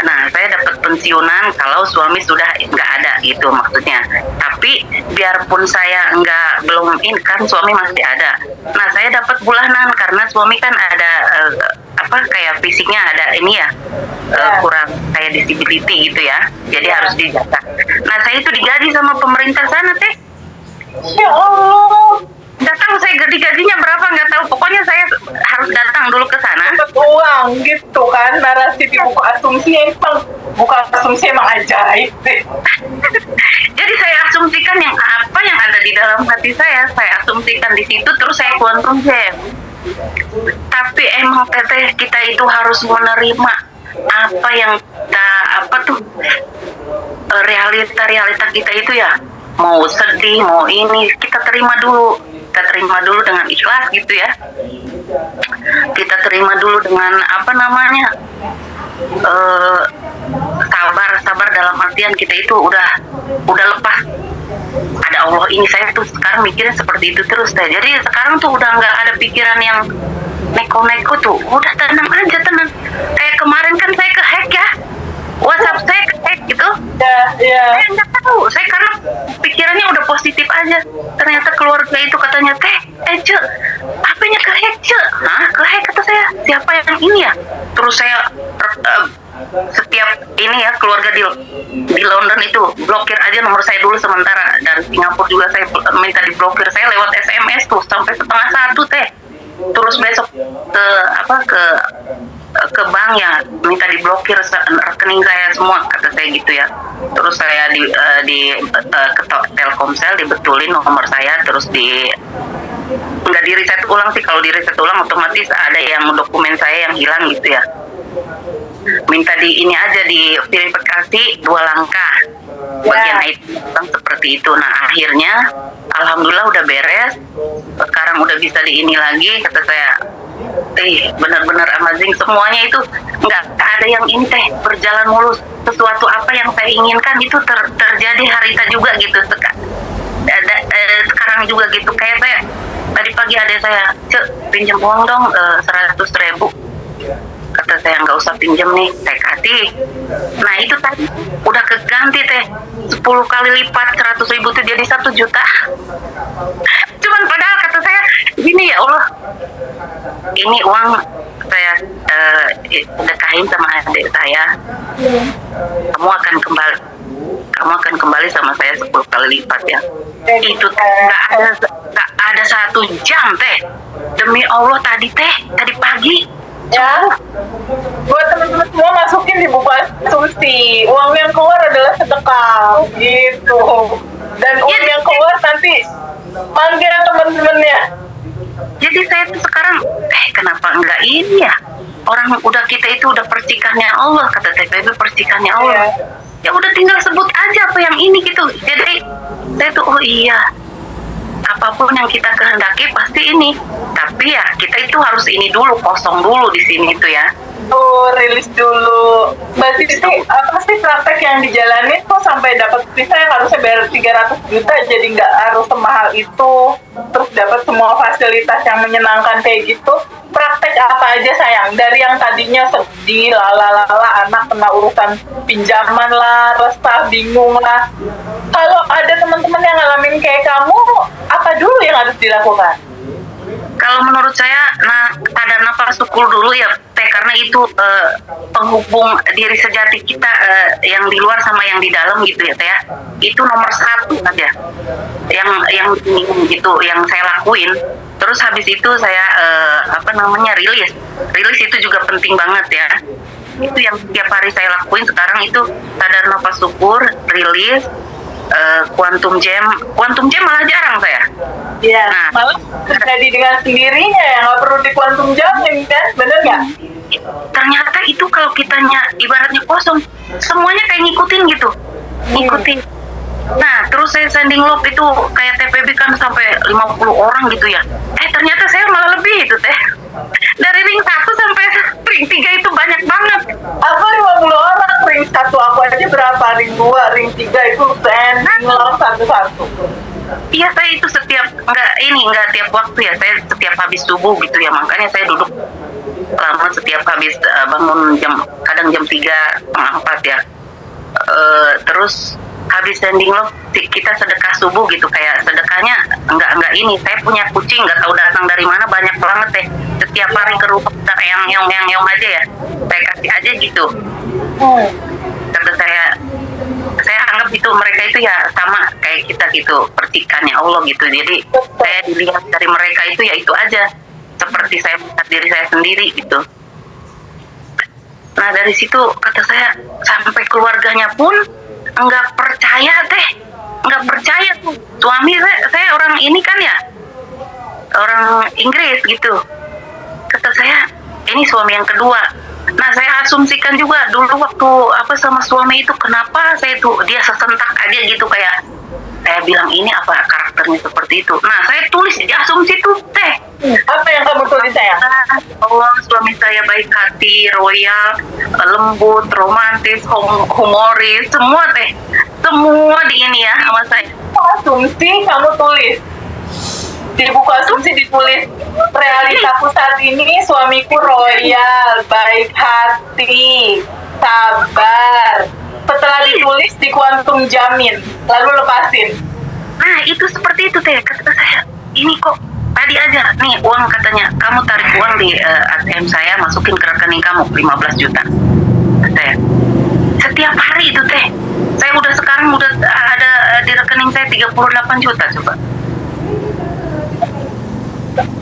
Nah saya dapat pensiunan kalau suami sudah nggak ada gitu maksudnya. Tapi biarpun saya belum kan suami masih ada. Nah saya dapat bulanan karena suami kan ada kayak fisiknya ada ini ya, kurang kayak disability gitu ya. Jadi harus dijaga. Nah saya itu digaji sama pemerintah sana Teh. Ya Allah. Datang saya gajinya berapa nggak tahu, pokoknya saya harus datang dulu ke sana. Dapat uang gitu kan, narasi di buku asumsi yang buku asumsi emang ajaib deh. Jadi saya asumsikan yang ada di dalam hati saya asumsikan di situ, terus saya quantum jam. Tapi emang Teteh, kita itu harus menerima apa yang realita kita itu ya. Mau sedih, mau ini, kita terima dulu dengan ikhlas gitu ya. Kita terima dulu dengan sabar dalam artian kita itu udah lepas. Ada Allah ini, saya tuh sekarang mikirnya seperti itu terus Teh. Jadi sekarang tuh udah nggak ada pikiran yang neko-neko tuh, udah tenang aja, tenang. Kayak kemarin kan saya ke-hack ya, WhatsApp saya ke-hack gitu. Ya. Saya nggak tahu, saya karena pikirannya udah positif aja keluarga itu katanya, teh, Ce, HP-nya kehack, Ce. Hah, kehack kata saya. Siapa yang ini ya? Terus saya setiap ini ya keluarga di London itu blokir aja nomor saya dulu sementara, dan Singapura juga saya minta diblokir. Saya lewat SMS tuh sampai 12:30 teh. Terus besok ke bank ya minta diblokir rekening saya semua kata saya gitu ya. Terus saya ke Telkomsel dibetulin nomor saya, terus nggak di reset ulang sih. Kalau di reset ulang otomatis ada yang dokumen saya yang hilang gitu ya. Minta di ini aja di verifikasi 2 langkah bagian IT seperti itu. Nah akhirnya alhamdulillah udah beres, sekarang udah bisa di ini lagi kata saya. Benar-benar amazing semuanya itu, nggak ada yang ini teh berjalan mulus. Sesuatu apa yang saya inginkan itu terjadi harita juga gitu. Sekarang juga gitu, kayak saya tadi pagi ada saya, Cek, pinjam uang dong 100.000. Kata saya nggak usah pinjam nih, saya kasih. Nah itu tadi udah keganti teh 10 kali lipat 100.000 itu jadi 1 juta. Cuman padahal kata saya gini, ya Allah, ini uang saya sedekahin sama adik saya, kamu akan kembali sama saya 10 kali lipat ya. Itu nggak ada 1 jam teh, demi Allah tadi pagi. Ya, buat teman-teman semua masukin di buku asumsi. Uang yang keluar adalah sedekah, gitu. Dan uang yang keluar nanti manggil teman-temannya. Jadi saya tuh sekarang, kenapa enggak ini ya? Orang udah kita itu udah percikannya Allah, kata TPB percikannya Allah. Ya udah tinggal sebut aja apa yang ini gitu. Jadi saya tuh, oh iya, apapun yang kita kehendaki pasti ini. Tapi ya kita itu harus ini dulu, kosong dulu di sini tuh ya. Rilis dulu. Berarti apa sih praktek yang dijalani kok sampai dapat visa yang harusnya bayar 300 juta jadi nggak harus semahal itu, terus dapat semua fasilitas yang menyenangkan kayak gitu. Praktek apa aja sayang? Dari yang tadinya sedih, anak kena urusan pinjaman lah, resah, bingung lah. Kalau ada teman-teman yang ngalamin kayak kamu, apa dulu yang harus dilakukan? Kalau menurut saya, ada nafas syukur dulu ya teh, karena itu penghubung diri sejati kita yang di luar sama yang di dalam gitu ya teh ya. Itu nomor 1 aja yang gitu yang saya lakuin. Terus habis itu saya rilis itu juga penting banget ya. Itu yang setiap hari saya lakuin sekarang, itu sadar nafas syukur, rilis, quantum jam malah jarang saya. Iya, malah terjadi dengan sendirinya ya, nggak perlu di quantum jamin kan, bener nggak? Ternyata itu kalau kitanya ibaratnya kosong, semuanya kayak ngikutin gitu, ngikutin. Nah, terus saya sending log itu kayak TPB kan sampai 50 orang gitu ya. Ternyata saya malah lebih itu teh. Dari ring 1 sampai ring 3 itu banyak banget. Aku 50 orang, ring 1 aku aja berapa, ring 2, ring 3 itu sending log satu-satu. Iya, saya itu nggak tiap waktu ya, saya setiap habis subuh gitu ya, makanya saya duduk lama setiap habis bangun kadang jam 3:30 ya. Terus habis sending log kita sedekah subuh gitu, kayak sedekahnya nggak ini, saya punya kucing nggak tahu datang dari mana banyak banget deh, setiap hari ke rumah yang aja ya, saya kasih aja gitu. Kata saya anggap itu mereka itu ya sama kayak kita gitu, percikannya Allah gitu. Jadi saya dilihat dari mereka itu ya itu aja, seperti saya melihat diri saya sendiri gitu. Nah dari situ kata saya sampai keluarganya pun nggak percaya tuh. Suami saya orang ini kan ya, orang Inggris gitu. Kata saya ini suami yang kedua. Nah saya asumsikan juga dulu waktu sama suami itu, kenapa saya tuh dia sesentak aja gitu, kayak saya bilang ini apa karakternya seperti itu. Nah saya tulis di asumsi tuh teh. Apa yang kamu tulis sayang? Allah, suami saya baik hati, royal, lembut, romantis, humoris, semua teh, semua di ini ya sama saya. Asumsi kamu tulis di buku asumsi, ditulis realitaku saat ini suamiku royal, baik hati, sabar. Setelah ditulis di quantum jamin, lalu lepasin. Nah itu seperti itu teh, kata saya. ini kok tadi aja nih uang katanya kamu tarik uang di ATM saya masukin ke rekening kamu 15 juta. Saya setiap hari itu teh. Saya sekarang udah ada di rekening saya 38 juta coba.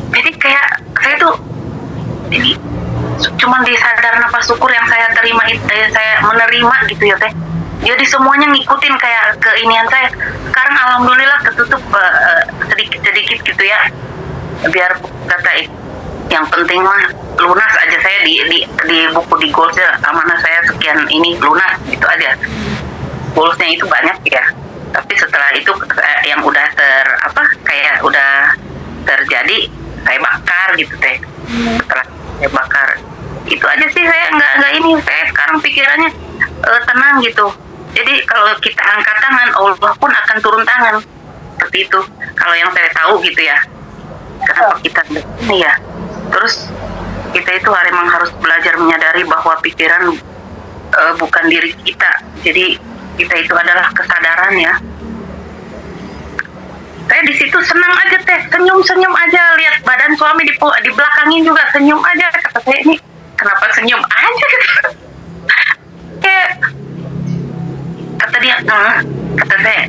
Jadi kayak saya tuh ini cuman disadar nafas syukur yang saya terima itu saya menerima gitu ya teh. Jadi semuanya ngikutin kayak keinian saya. Sekarang alhamdulillah ketutup sedikit gitu ya. Biar kata yang penting mah lunas aja saya di buku di goalsnya amanah saya sekian ini lunas gitu aja. Goalsnya itu banyak ya. Tapi setelah itu yang udah kayak udah terjadi saya bakar gitu teh. Setelah saya bakar itu aja sih saya nggak ini saya sekarang pikirannya tenang gitu. Jadi kalau kita angkat tangan Allah pun akan turun tangan seperti itu. Kalau yang saya tahu gitu ya. Kenapa kita ini ya? Terus kita itu memang harus belajar menyadari bahwa pikiran bukan diri kita. Jadi kita itu adalah kesadaran ya. Saya di situ senang aja teh, senyum aja lihat badan suami di belakangin juga senyum aja. Kata saya ini kenapa senyum aja gitu. Kayak kata dia, kata saya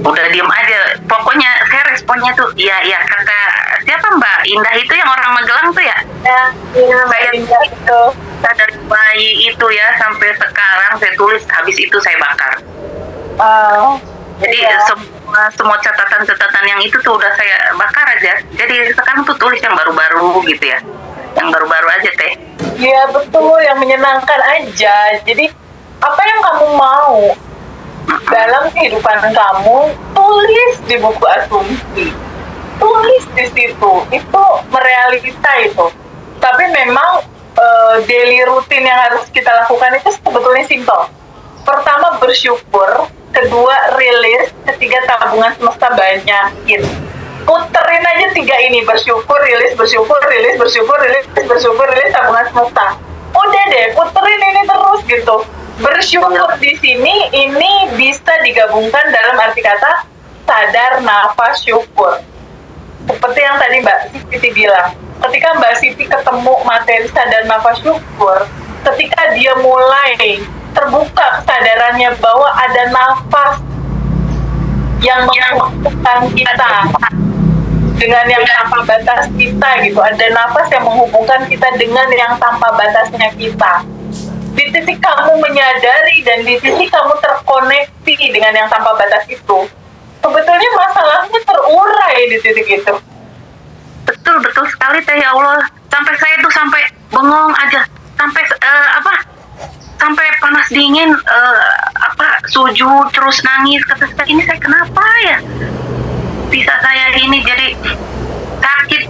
udah diem aja. Pokoknya saya responnya tuh iya kata siapa Mbak Indah itu yang orang Magelang tuh ya? Iya Mbak Indah itu. Dari bayi itu ya sampai sekarang saya tulis, habis itu saya bakar. Jadi semua catatan yang itu tuh udah saya bakar aja. Jadi sekarang tuh tulis yang baru-baru gitu ya, yang baru-baru aja teh. Iya betul, yang menyenangkan aja. Jadi apa yang kamu mau dalam kehidupan kamu, tulis di buku asumsi, tulis di situ. Itu merealita itu. Tapi memang daily rutin yang harus kita lakukan itu sebetulnya simpel. Pertama bersyukur, kedua rilis, ketiga tabungan semesta banyakin. Puterin aja 3 ini, bersyukur, rilis, tabungan semesta. Udah deh, puterin ini terus gitu. Bersyukur di sini ini bisa digabungkan dalam arti kata sadar, nafas, syukur. Seperti yang tadi Mbak Siti bilang, ketika Mbak Siti ketemu materi sadar, nafas, syukur, ketika dia mulai terbuka kesadarannya bahwa ada nafas yang menghubungkan kita dengan yang tanpa batas kita gitu, ada nafas yang menghubungkan kita dengan yang tanpa batasnya kita. Di titik kamu menyadari dan di titik kamu terkoneksi dengan yang tanpa batas itu, sebetulnya masalahnya terurai di titik itu. Betul sekali teh ya Allah. Sampai saya tuh sampai bengong aja, sampai sampai panas dingin, sujud terus nangis. Kata saya ini saya kenapa ya? Bisa saya ini jadi sakit.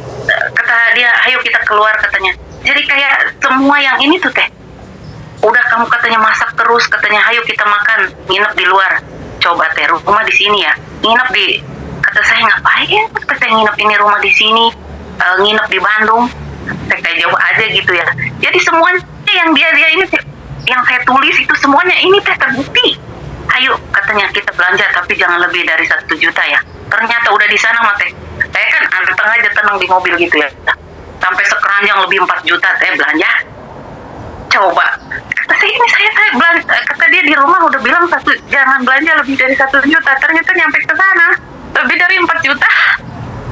Kata dia, ayo kita keluar katanya. Jadi kayak semua yang ini tuh teh, udah kamu katanya masak terus, katanya ayo kita makan, nginep di luar. Coba teh rumah di sini ya, nginep di. Kata saya ngapain? Kata saya nginep ini rumah di sini, nginep di Bandung. Saya jauh aja gitu ya. Jadi semuanya yang dia ini, yang saya tulis itu semuanya ini teh terbukti. Ayo katanya kita belanja tapi jangan lebih dari 1 juta ya. Ternyata udah di sana mate. Saya kan anteng aja tenang di mobil gitu ya. Sampai sekeranjang lebih 4 juta saya belanja. Coba. Kata saya ini saya belanja. Kata dia di rumah udah bilang jangan belanja lebih dari 1 juta. Ternyata nyampe ke sana lebih dari 4 juta.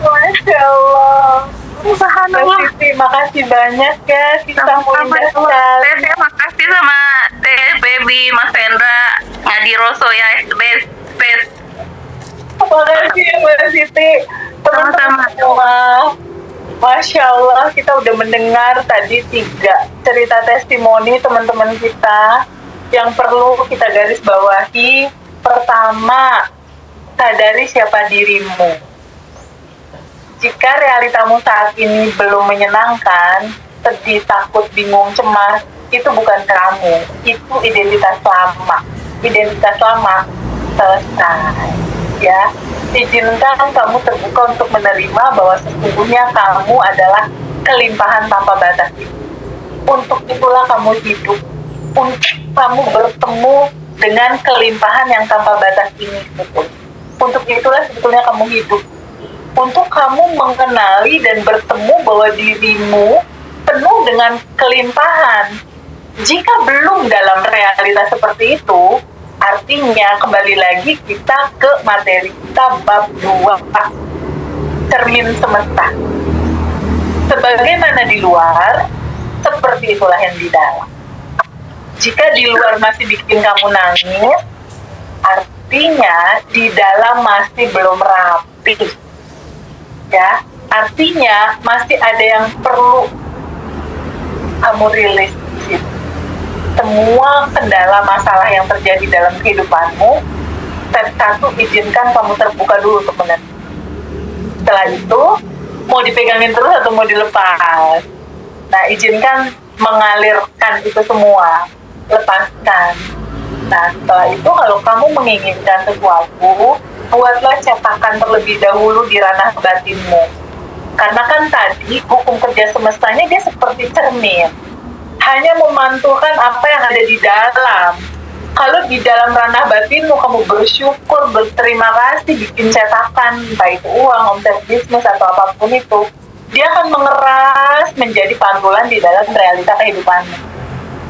Masya Allah. Subhanallah. Terima kasih banyak ya, kita mudah sekali. Saya makasih sama Teh Baby, Mas Hendra, Ngadi Rosso ya, best. Terima kasih ya Mbak Siti. Sama-sama. Masya Allah, kita udah mendengar tadi 3 cerita testimoni teman-teman kita yang perlu kita garis bawahi. Pertama, sadari siapa dirimu. Jika realitamu saat ini belum menyenangkan, sedih, takut, bingung, cemas, itu bukan kamu, itu identitas lama. Identitas lama selesai, ya. Izinkan kamu terbuka untuk menerima bahwa sesungguhnya kamu adalah kelimpahan tanpa batas itu. Untuk itulah kamu hidup, untuk kamu bertemu dengan kelimpahan yang tanpa batas ini. Untuk itulah sebetulnya kamu hidup. untuk kamu mengenali dan bertemu bahwa dirimu penuh dengan kelimpahan. Jika belum dalam realitas seperti itu, artinya kembali lagi kita ke materi kita bab 2, cermin semesta. Sebagaimana di luar, seperti itulah yang di dalam. Jika di luar masih bikin kamu nangis, artinya di dalam masih belum rapi. Ya, artinya masih ada yang perlu kamu rilis di situ. Semua kendala masalah yang terjadi dalam kehidupanmu, step 1, izinkan kamu terbuka dulu untuk menerima. Setelah itu, mau dipegangin terus atau mau dilepas? Nah, izinkan mengalirkan itu semua, lepaskan. Nah, setelah itu kalau kamu menginginkan sesuatu, buatlah cetakan terlebih dahulu di ranah batinmu. Karena kan tadi hukum kerja semestanya dia seperti cermin, hanya memantulkan apa yang ada di dalam. Kalau di dalam ranah batinmu kamu bersyukur, berterima kasih, bikin cetakan, entah itu uang, omset bisnis atau apapun itu, dia akan mengeras menjadi pantulan di dalam realita kehidupanmu.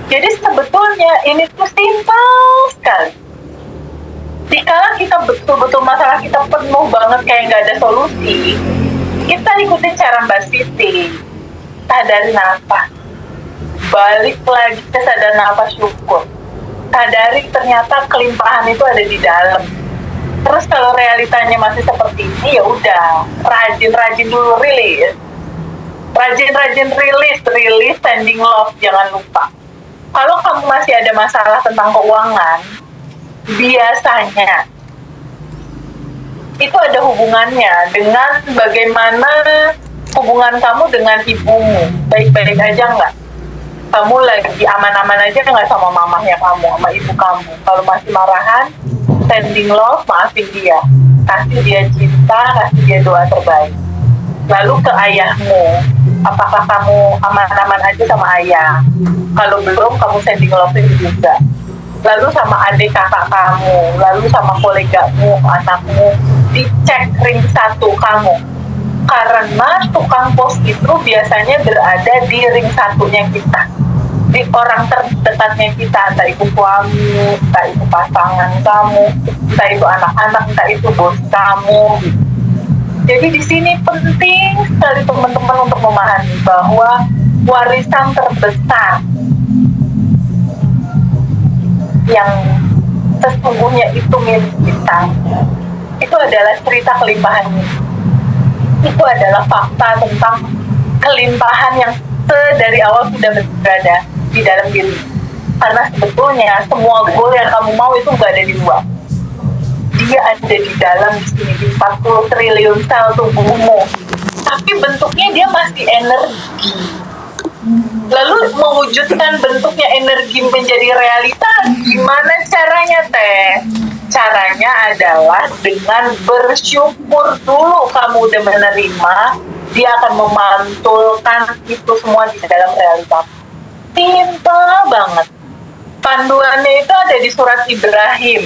Jadi sebetulnya ini tuh simpel sekali. Dikala kita betul-betul masalah kita penuh banget kayak nggak ada solusi, kita ikutin cara Mbak Siti, sadarin apa, balik lagi ke sadar nafas syukur, sadari ternyata kelimpahan itu ada di dalam. Terus kalau realitanya masih seperti ini, ya udah rajin-rajin dulu rilis, rajin-rajin rilis sending love, jangan lupa. Kalau kamu masih ada masalah tentang keuangan, biasanya itu ada hubungannya dengan bagaimana hubungan kamu dengan ibumu. Baik-baik aja nggak? Kamu lagi aman-aman aja nggak sama mamahnya kamu, sama ibu kamu? Kalau masih marahan, sending love, maafin dia, kasih dia cinta, kasih dia doa terbaik. Lalu ke ayahmu, apakah kamu aman-aman aja sama ayah? Kalau belum, kamu sending love juga. Lalu sama adik kakak kamu, lalu sama kolegamu, anakmu, dicek ring 1 kamu. Karena tukang pos itu biasanya berada di ring 1-nya kita, di orang terdekatnya kita, entah itu suami, entah itu pasangan kamu, entah itu anak-anak, entah itu bos kamu. Jadi di sini penting sekali teman-teman untuk memahami bahwa warisan terbesar yang sesungguhnya itu milik kita, itu adalah cerita kelimpahannya. Itu adalah fakta tentang kelimpahan yang dari awal sudah berada di dalam diri. Karena sebetulnya semua goal yang kamu mau itu nggak ada di luar. Dia ada di dalam, di sini, di 40 triliun sel tubuhmu. Tapi bentuknya dia masih energi. Lalu mewujudkan bentuknya energi menjadi realitas, gimana caranya teh? Caranya adalah dengan bersyukur dulu kamu udah menerima, dia akan memantulkan itu semua di dalam realitas. Simpel banget. Panduannya itu ada di surat Ibrahim.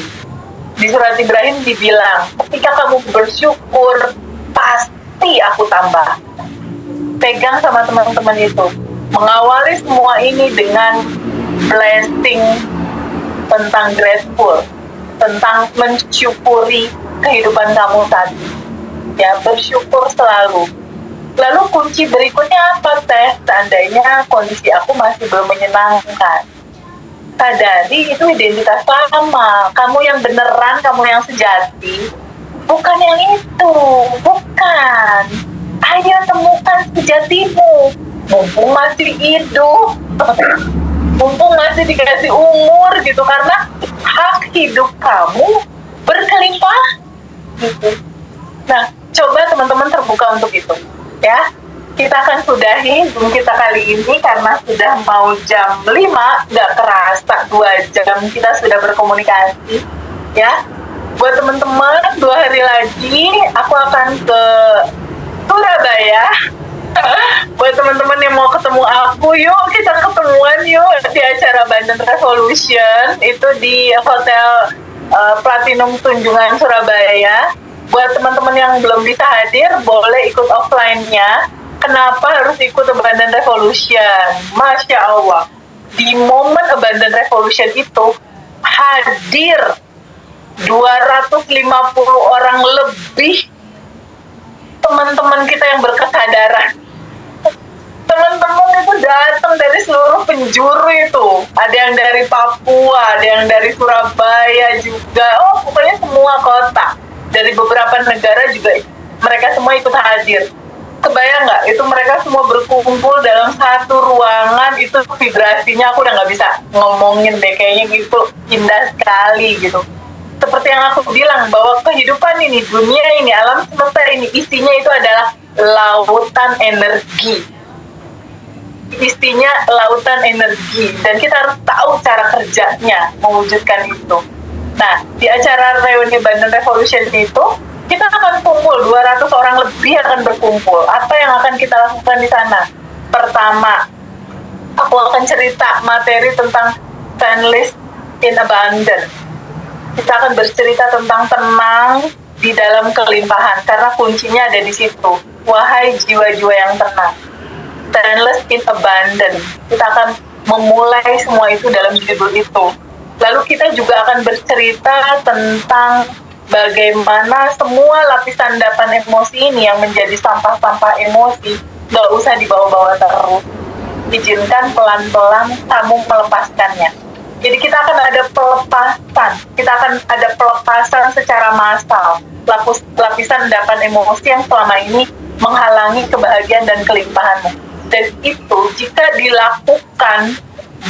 Di surat Ibrahim dibilang, ketika kamu bersyukur, pasti aku tambah. Pegang sama teman-teman itu. Mengawali semua ini dengan blessing tentang grateful, tentang mensyukuri kehidupan kamu tadi. Ya, bersyukur selalu. Lalu kunci berikutnya apa teh? Seandainya kondisi aku masih belum menyenangkan, sadari itu identitas lama. Kamu yang beneran, kamu yang sejati, bukan yang itu, bukan. Ayo temukan sejatimu, mumpung masih hidup, mumpung masih dikasih umur gitu, karena hak hidup kamu berkelimpah gitu. Nah, coba teman-teman terbuka untuk itu, ya. Kita akan sudahi Zoom kita kali ini karena sudah mau jam 5, nggak kerasa 2 jam kita sudah berkomunikasi, ya. Buat teman-teman, 2 hari lagi aku akan ke Surabaya. Buat teman-teman yang mau ketemu aku, yuk kita ketemuan yuk di acara Banten Revolution itu di Hotel Platinum Tunjungan Surabaya. buat teman-teman yang belum bisa hadir, boleh ikut offline-nya. Kenapa harus ikut Abundant Revolution? Masya Allah, di momen Abundant Revolution itu hadir 250 orang lebih teman-teman kita yang berkesadaran. Teman-teman itu datang dari seluruh penjuru itu. Ada yang dari Papua, ada yang dari Surabaya juga. Oh, pokoknya semua kota. Dari beberapa negara juga mereka semua ikut hadir. Kebayang nggak? Itu mereka semua berkumpul dalam satu ruangan. Itu vibrasinya aku udah nggak bisa ngomongin deh. Kayaknya gitu indah sekali gitu. Seperti yang aku bilang, bahwa kehidupan ini, dunia ini, alam semesta ini, isinya itu adalah lautan energi. Isinya lautan energi. Dan kita harus tahu cara kerjanya mewujudkan itu. Nah, di acara reuni Abundant Revolution itu, kita akan kumpul, 200 orang lebih akan berkumpul. Apa yang akan kita lakukan di sana? Pertama, aku akan cerita materi tentang Stainless in Abundance. Kita akan bercerita tentang tenang di dalam kelimpahan, karena kuncinya ada di situ. Wahai jiwa-jiwa yang tenang. Stainless in Abundance. Kita akan memulai semua itu dalam judul itu. Lalu kita juga akan bercerita tentang bagaimana semua lapisan endapan emosi ini yang menjadi sampah-sampah emosi gak usah dibawa-bawa terus. Izinkan pelan-pelan kamu melepaskannya. Jadi kita akan ada pelepasan. Kita akan ada pelepasan secara massal. Lapisan endapan emosi yang selama ini menghalangi kebahagiaan dan kelimpahanmu. Dan itu jika dilakukan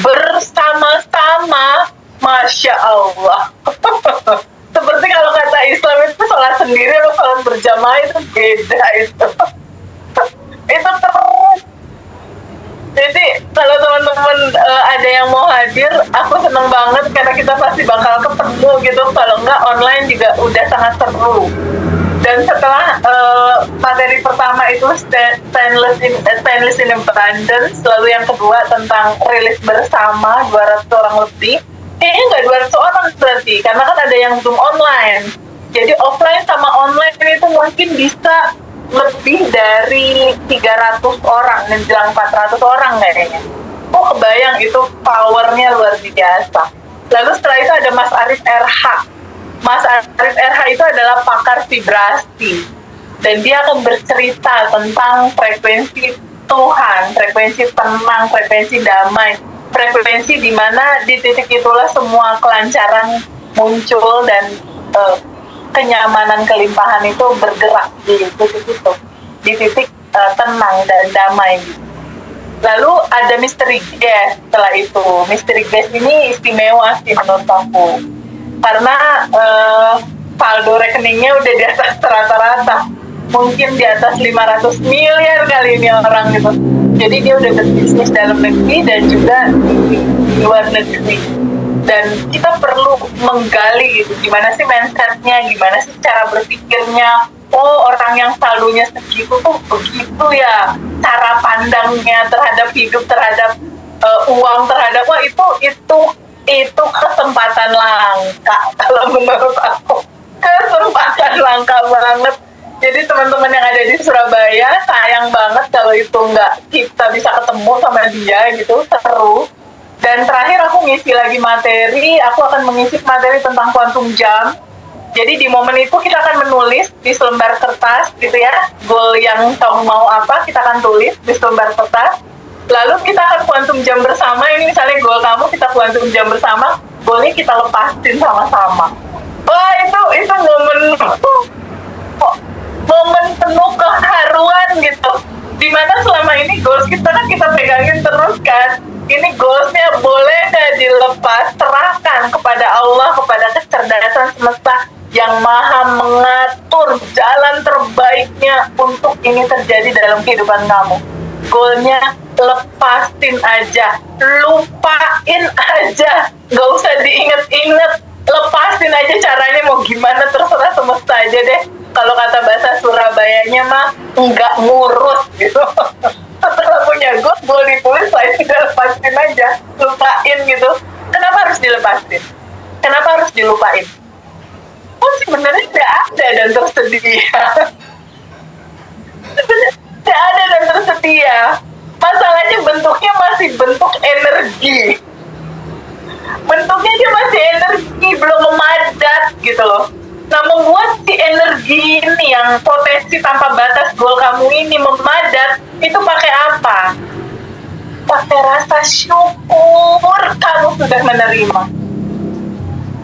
bersama-sama, Masya Allah. Seperti kalau kata Islam itu sholat sendiri atau sholat berjamaah itu beda itu. Itu terus. Jadi kalau teman-teman ada yang mau hadir, aku seneng banget karena kita pasti bakal ketemu gitu. Kalau enggak online juga udah sangat seru. Dan setelah materi pertama itu Stainless in Abundance, lalu yang kedua tentang rilis bersama 200 orang lebih. Kayaknya nggak 200 orang berarti, karena kan ada yang Zoom online. Jadi offline sama online itu mungkin bisa lebih dari 300 orang, menjelang 400 orang kayaknya. Oh, kebayang itu powernya luar biasa. Lalu setelah itu ada Mas Arif RH. Mas Arif RH itu adalah pakar vibrasi. Dan dia akan bercerita tentang frekuensi Tuhan, frekuensi tenang, frekuensi damai, frekuensi di mana di titik itulah semua kelancaran muncul dan kenyamanan kelimpahan itu bergerak di titik itu, di titik tenang dan damai. Lalu ada mystery guest setelah itu. Mystery guest ini istimewa sih menurut aku, karena saldo rekeningnya udah di atas rata-rata, mungkin di atas 500 miliar kali ini orang gitu. Jadi dia udah berbisnis dalam negeri dan juga di luar negeri. Dan kita perlu menggali gitu, gimana sih mindsetnya, gimana sih cara berpikirnya. Oh, orang yang saldonya segitu tuh begitu ya cara pandangnya terhadap hidup, terhadap uang, terhadap wah itu kesempatan langka kalau menurut aku. Kesempatan langka banget. Jadi teman-teman yang ada di Surabaya, sayang banget kalau itu nggak kita bisa ketemu sama dia gitu, seru. Dan terakhir aku ngisi lagi materi, aku akan mengisi materi tentang quantum jump. Jadi di momen itu kita akan menulis di selembar kertas gitu ya, goal yang kamu mau apa, kita akan tulis di selembar kertas. Lalu kita akan quantum jump bersama, ini misalnya goal kamu, kita quantum jump bersama, goalnya kita lepasin sama-sama. Wah, itu momen penuh keharuan gitu, dimana selama ini goals kita kan kita pegangin terus kan, ini goalsnya boleh nggak dilepas, serahkan kepada Allah, kepada kecerdasan semesta yang maha mengatur jalan terbaiknya untuk ini terjadi dalam kehidupan kamu. Goalnya lepasin aja, lupain aja, nggak usah diinget-inget, lepasin aja, caranya mau gimana terserah semesta aja deh. Kalau kata bahasa Surabayanya mah nggak ngurus gitu. Setelah punya goals, boleh ditulis, saya sudah lepasin aja, lupain gitu. Kenapa harus dilepasin? Kenapa harus dilupain? Oh sebenarnya tidak ada dan tersedia. Sebenarnya tidak ada dan tersedia. Masalahnya bentuknya masih bentuk energi. Bentuknya dia masih energi, belum memadat gitu loh. Nah, membuat si energi ini yang potensi tanpa batas goal kamu ini memadat, itu pakai apa? Pakai rasa syukur kamu sudah menerima.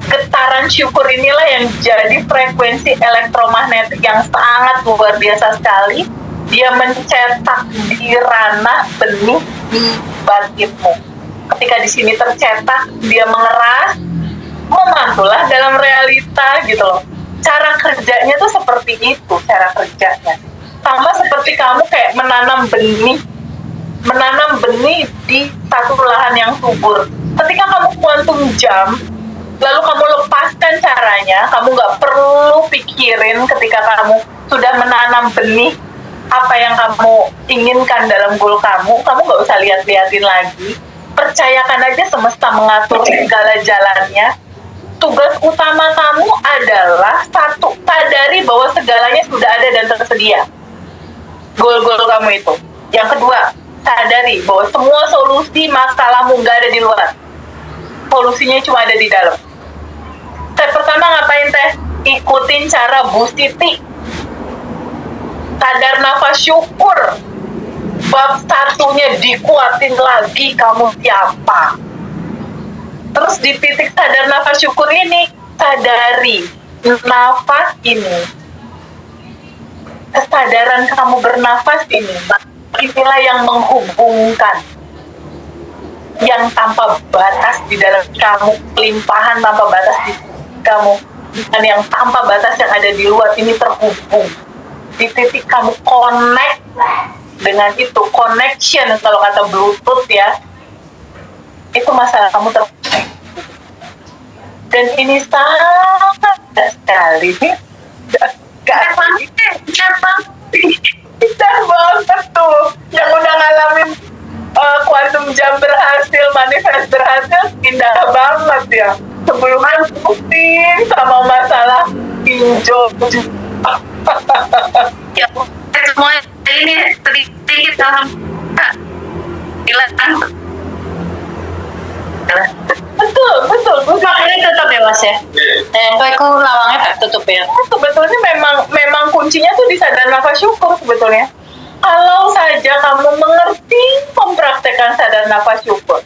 Getaran syukur inilah yang jadi frekuensi elektromagnetik yang sangat luar biasa sekali. Dia mencetak di ranah benih di batinmu. Ketika di sini tercetak, dia mengeras, memantulah dalam realita gitu loh. Cara kerjanya tuh seperti itu, cara kerjanya. Sama seperti kamu kayak menanam benih di satu lahan yang subur. Ketika kamu kuantum jam, lalu kamu lepaskan caranya, kamu nggak perlu pikirin ketika kamu sudah menanam benih apa yang kamu inginkan dalam goal kamu nggak usah lihat-liatin lagi. Percayakan aja semesta mengatur segala jalannya. Tugas utama kamu adalah satu, sadari bahwa segalanya sudah ada dan tersedia. Goal-goal kamu itu. Yang kedua, sadari bahwa semua solusi masalahmu nggak ada di luar. Solusinya cuma ada di dalam. Step pertama ngapain teh? Ikutin cara Bu Siti. Sadar nafas syukur. Bab satunya dikuatin lagi kamu siapa. Terus di titik sadar nafas syukur ini, sadari nafas ini. Kesadaran kamu bernafas ini, inilah yang menghubungkan. Yang tanpa batas di dalam kamu, limpahan tanpa batas di kamu, dan yang tanpa batas yang ada di luar ini terhubung. Di titik kamu connect dengan itu, connection kalau kata Bluetooth ya, itu masalah kamu terconnect. Dan ini sangat sekali, bisa banget tuh yang udah ngalamin quantum jam berhasil, manifest berhasil, indah banget ya. Sebelumnya pusing sama masalah pinjol. Ya, semua ini sedikit dalam hilang. Betul. Makanya tutup ya mas ya. Aku lawangnya tak tutup ya. Sebetulnya memang kuncinya tuh di sadar nafas syukur sebetulnya. Kalau saja kamu mengerti mempraktekkan sadar nafas syukur,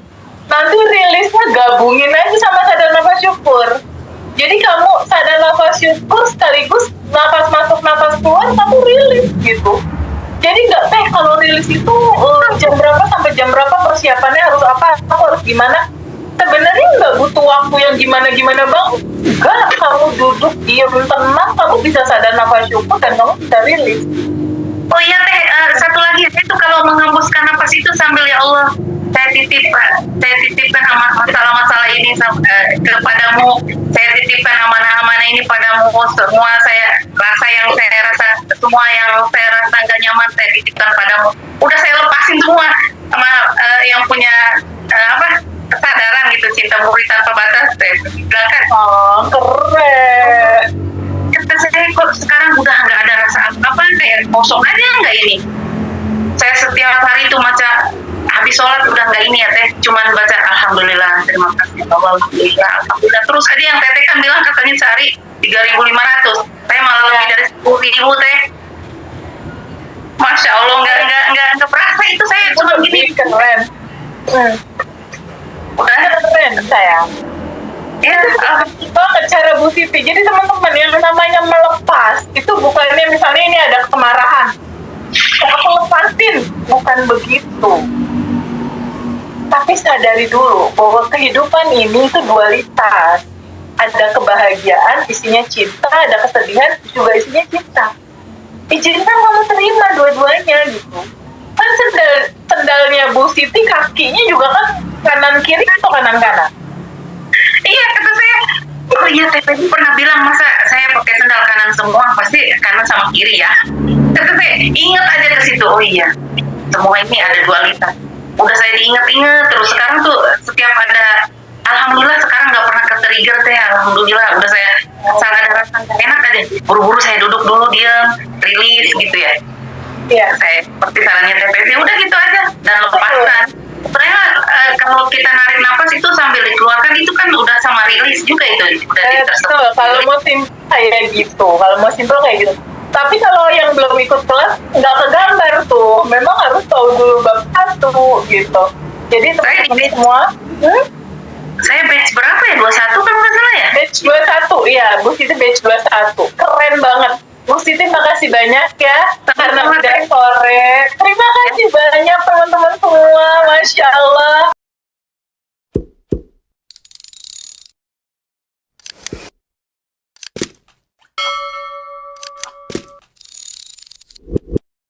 nanti rilisnya gabungin aja sama sadar nafas syukur. Jadi kamu sadar nafas syukur sekaligus nafas masuk nafas keluar, kamu rilis gitu. Jadi nggak teh kalau rilis itu jam berapa sampai jam berapa persiapannya harus apa, aku harus gimana. Sebenarnya nggak butuh waktu yang gimana-gimana bang. Enggak, kamu duduk diam tenang, kamu bisa sadar nafas syukur dan kamu bisa rilis. Oh iya teh, satu lagi itu kalau menghembuskan nafas itu sambil ya Allah, saya titipkan masalah-masalah ini kepadamu, saya titipkan amanah-amanah ini padamu, semua saya rasa semua yang saya rasa nggak nyaman saya titipkan padamu. Udah saya lepasin semua sama yang punya kesadaran gitu, cinta murid tanpa batas, saya bilang kan. Oh keren. Kata saya kok sekarang udah nggak ada rasa apa, kayak kosong aja nggak ini. Saya setiap hari itu baca, habis sholat udah nggak ini ya teh, cuman baca alhamdulillah, terima kasih Allah, alhamdulillah. Terus aja yang teteh kan bilang katanya sehari 3.500, saya malah lebih dari 10.000 teh. Masya Allah, nggak berasa itu saya cuma gini. Keren. Keren sayang. Ya, banget cara Bu Siti. Jadi teman-teman yang namanya melepas itu bukannya misalnya ini ada kemarahan, aku lepasin, bukan begitu. Tapi sadari dulu bahwa kehidupan ini itu dualitas. Ada kebahagiaan, isinya cinta, ada kesedihan, juga isinya cinta. Izinkan kamu terima dua-duanya gitu. Kan sendalnya Bu Siti kakinya juga kan kanan kiri atau kanan kanan. iya kata saya, oh iya teh pernah bilang masa saya pakai sendal kanan semua, pasti kanan sama kiri ya. Kata saya ingat aja ke situ, oh iya semua ini ada dualitas. Udah saya diingat-ingat terus, sekarang tuh setiap ada, alhamdulillah sekarang nggak pernah trigger teh, alhamdulillah udah saya salah ada rasa nggak enak aja, buru-buru saya duduk dulu diam, rilis gitu ya. Iya. Saya seperti sarannya TPV udah gitu aja dan lepaskan. Sebenarnya kalau kita narik nafas itu sambil dikeluarkan itu kan udah sama rilis juga itu udah Betul, kalau mau simpel kayak gitu, kalau mau simpel kayak gitu. Tapi kalau yang belum ikut kelas nggak kegambar tuh, memang harus tahu dulu bab 1 gitu. Jadi teman-teman semua, Saya batch berapa ya? 21 kan nggak salah ya? batch 21, iya, Bu Siti batch 21, keren banget. Bu Siti makasih banyak ya, karena udah sore. Terima kasih banyak teman-teman semua, Masya Allah.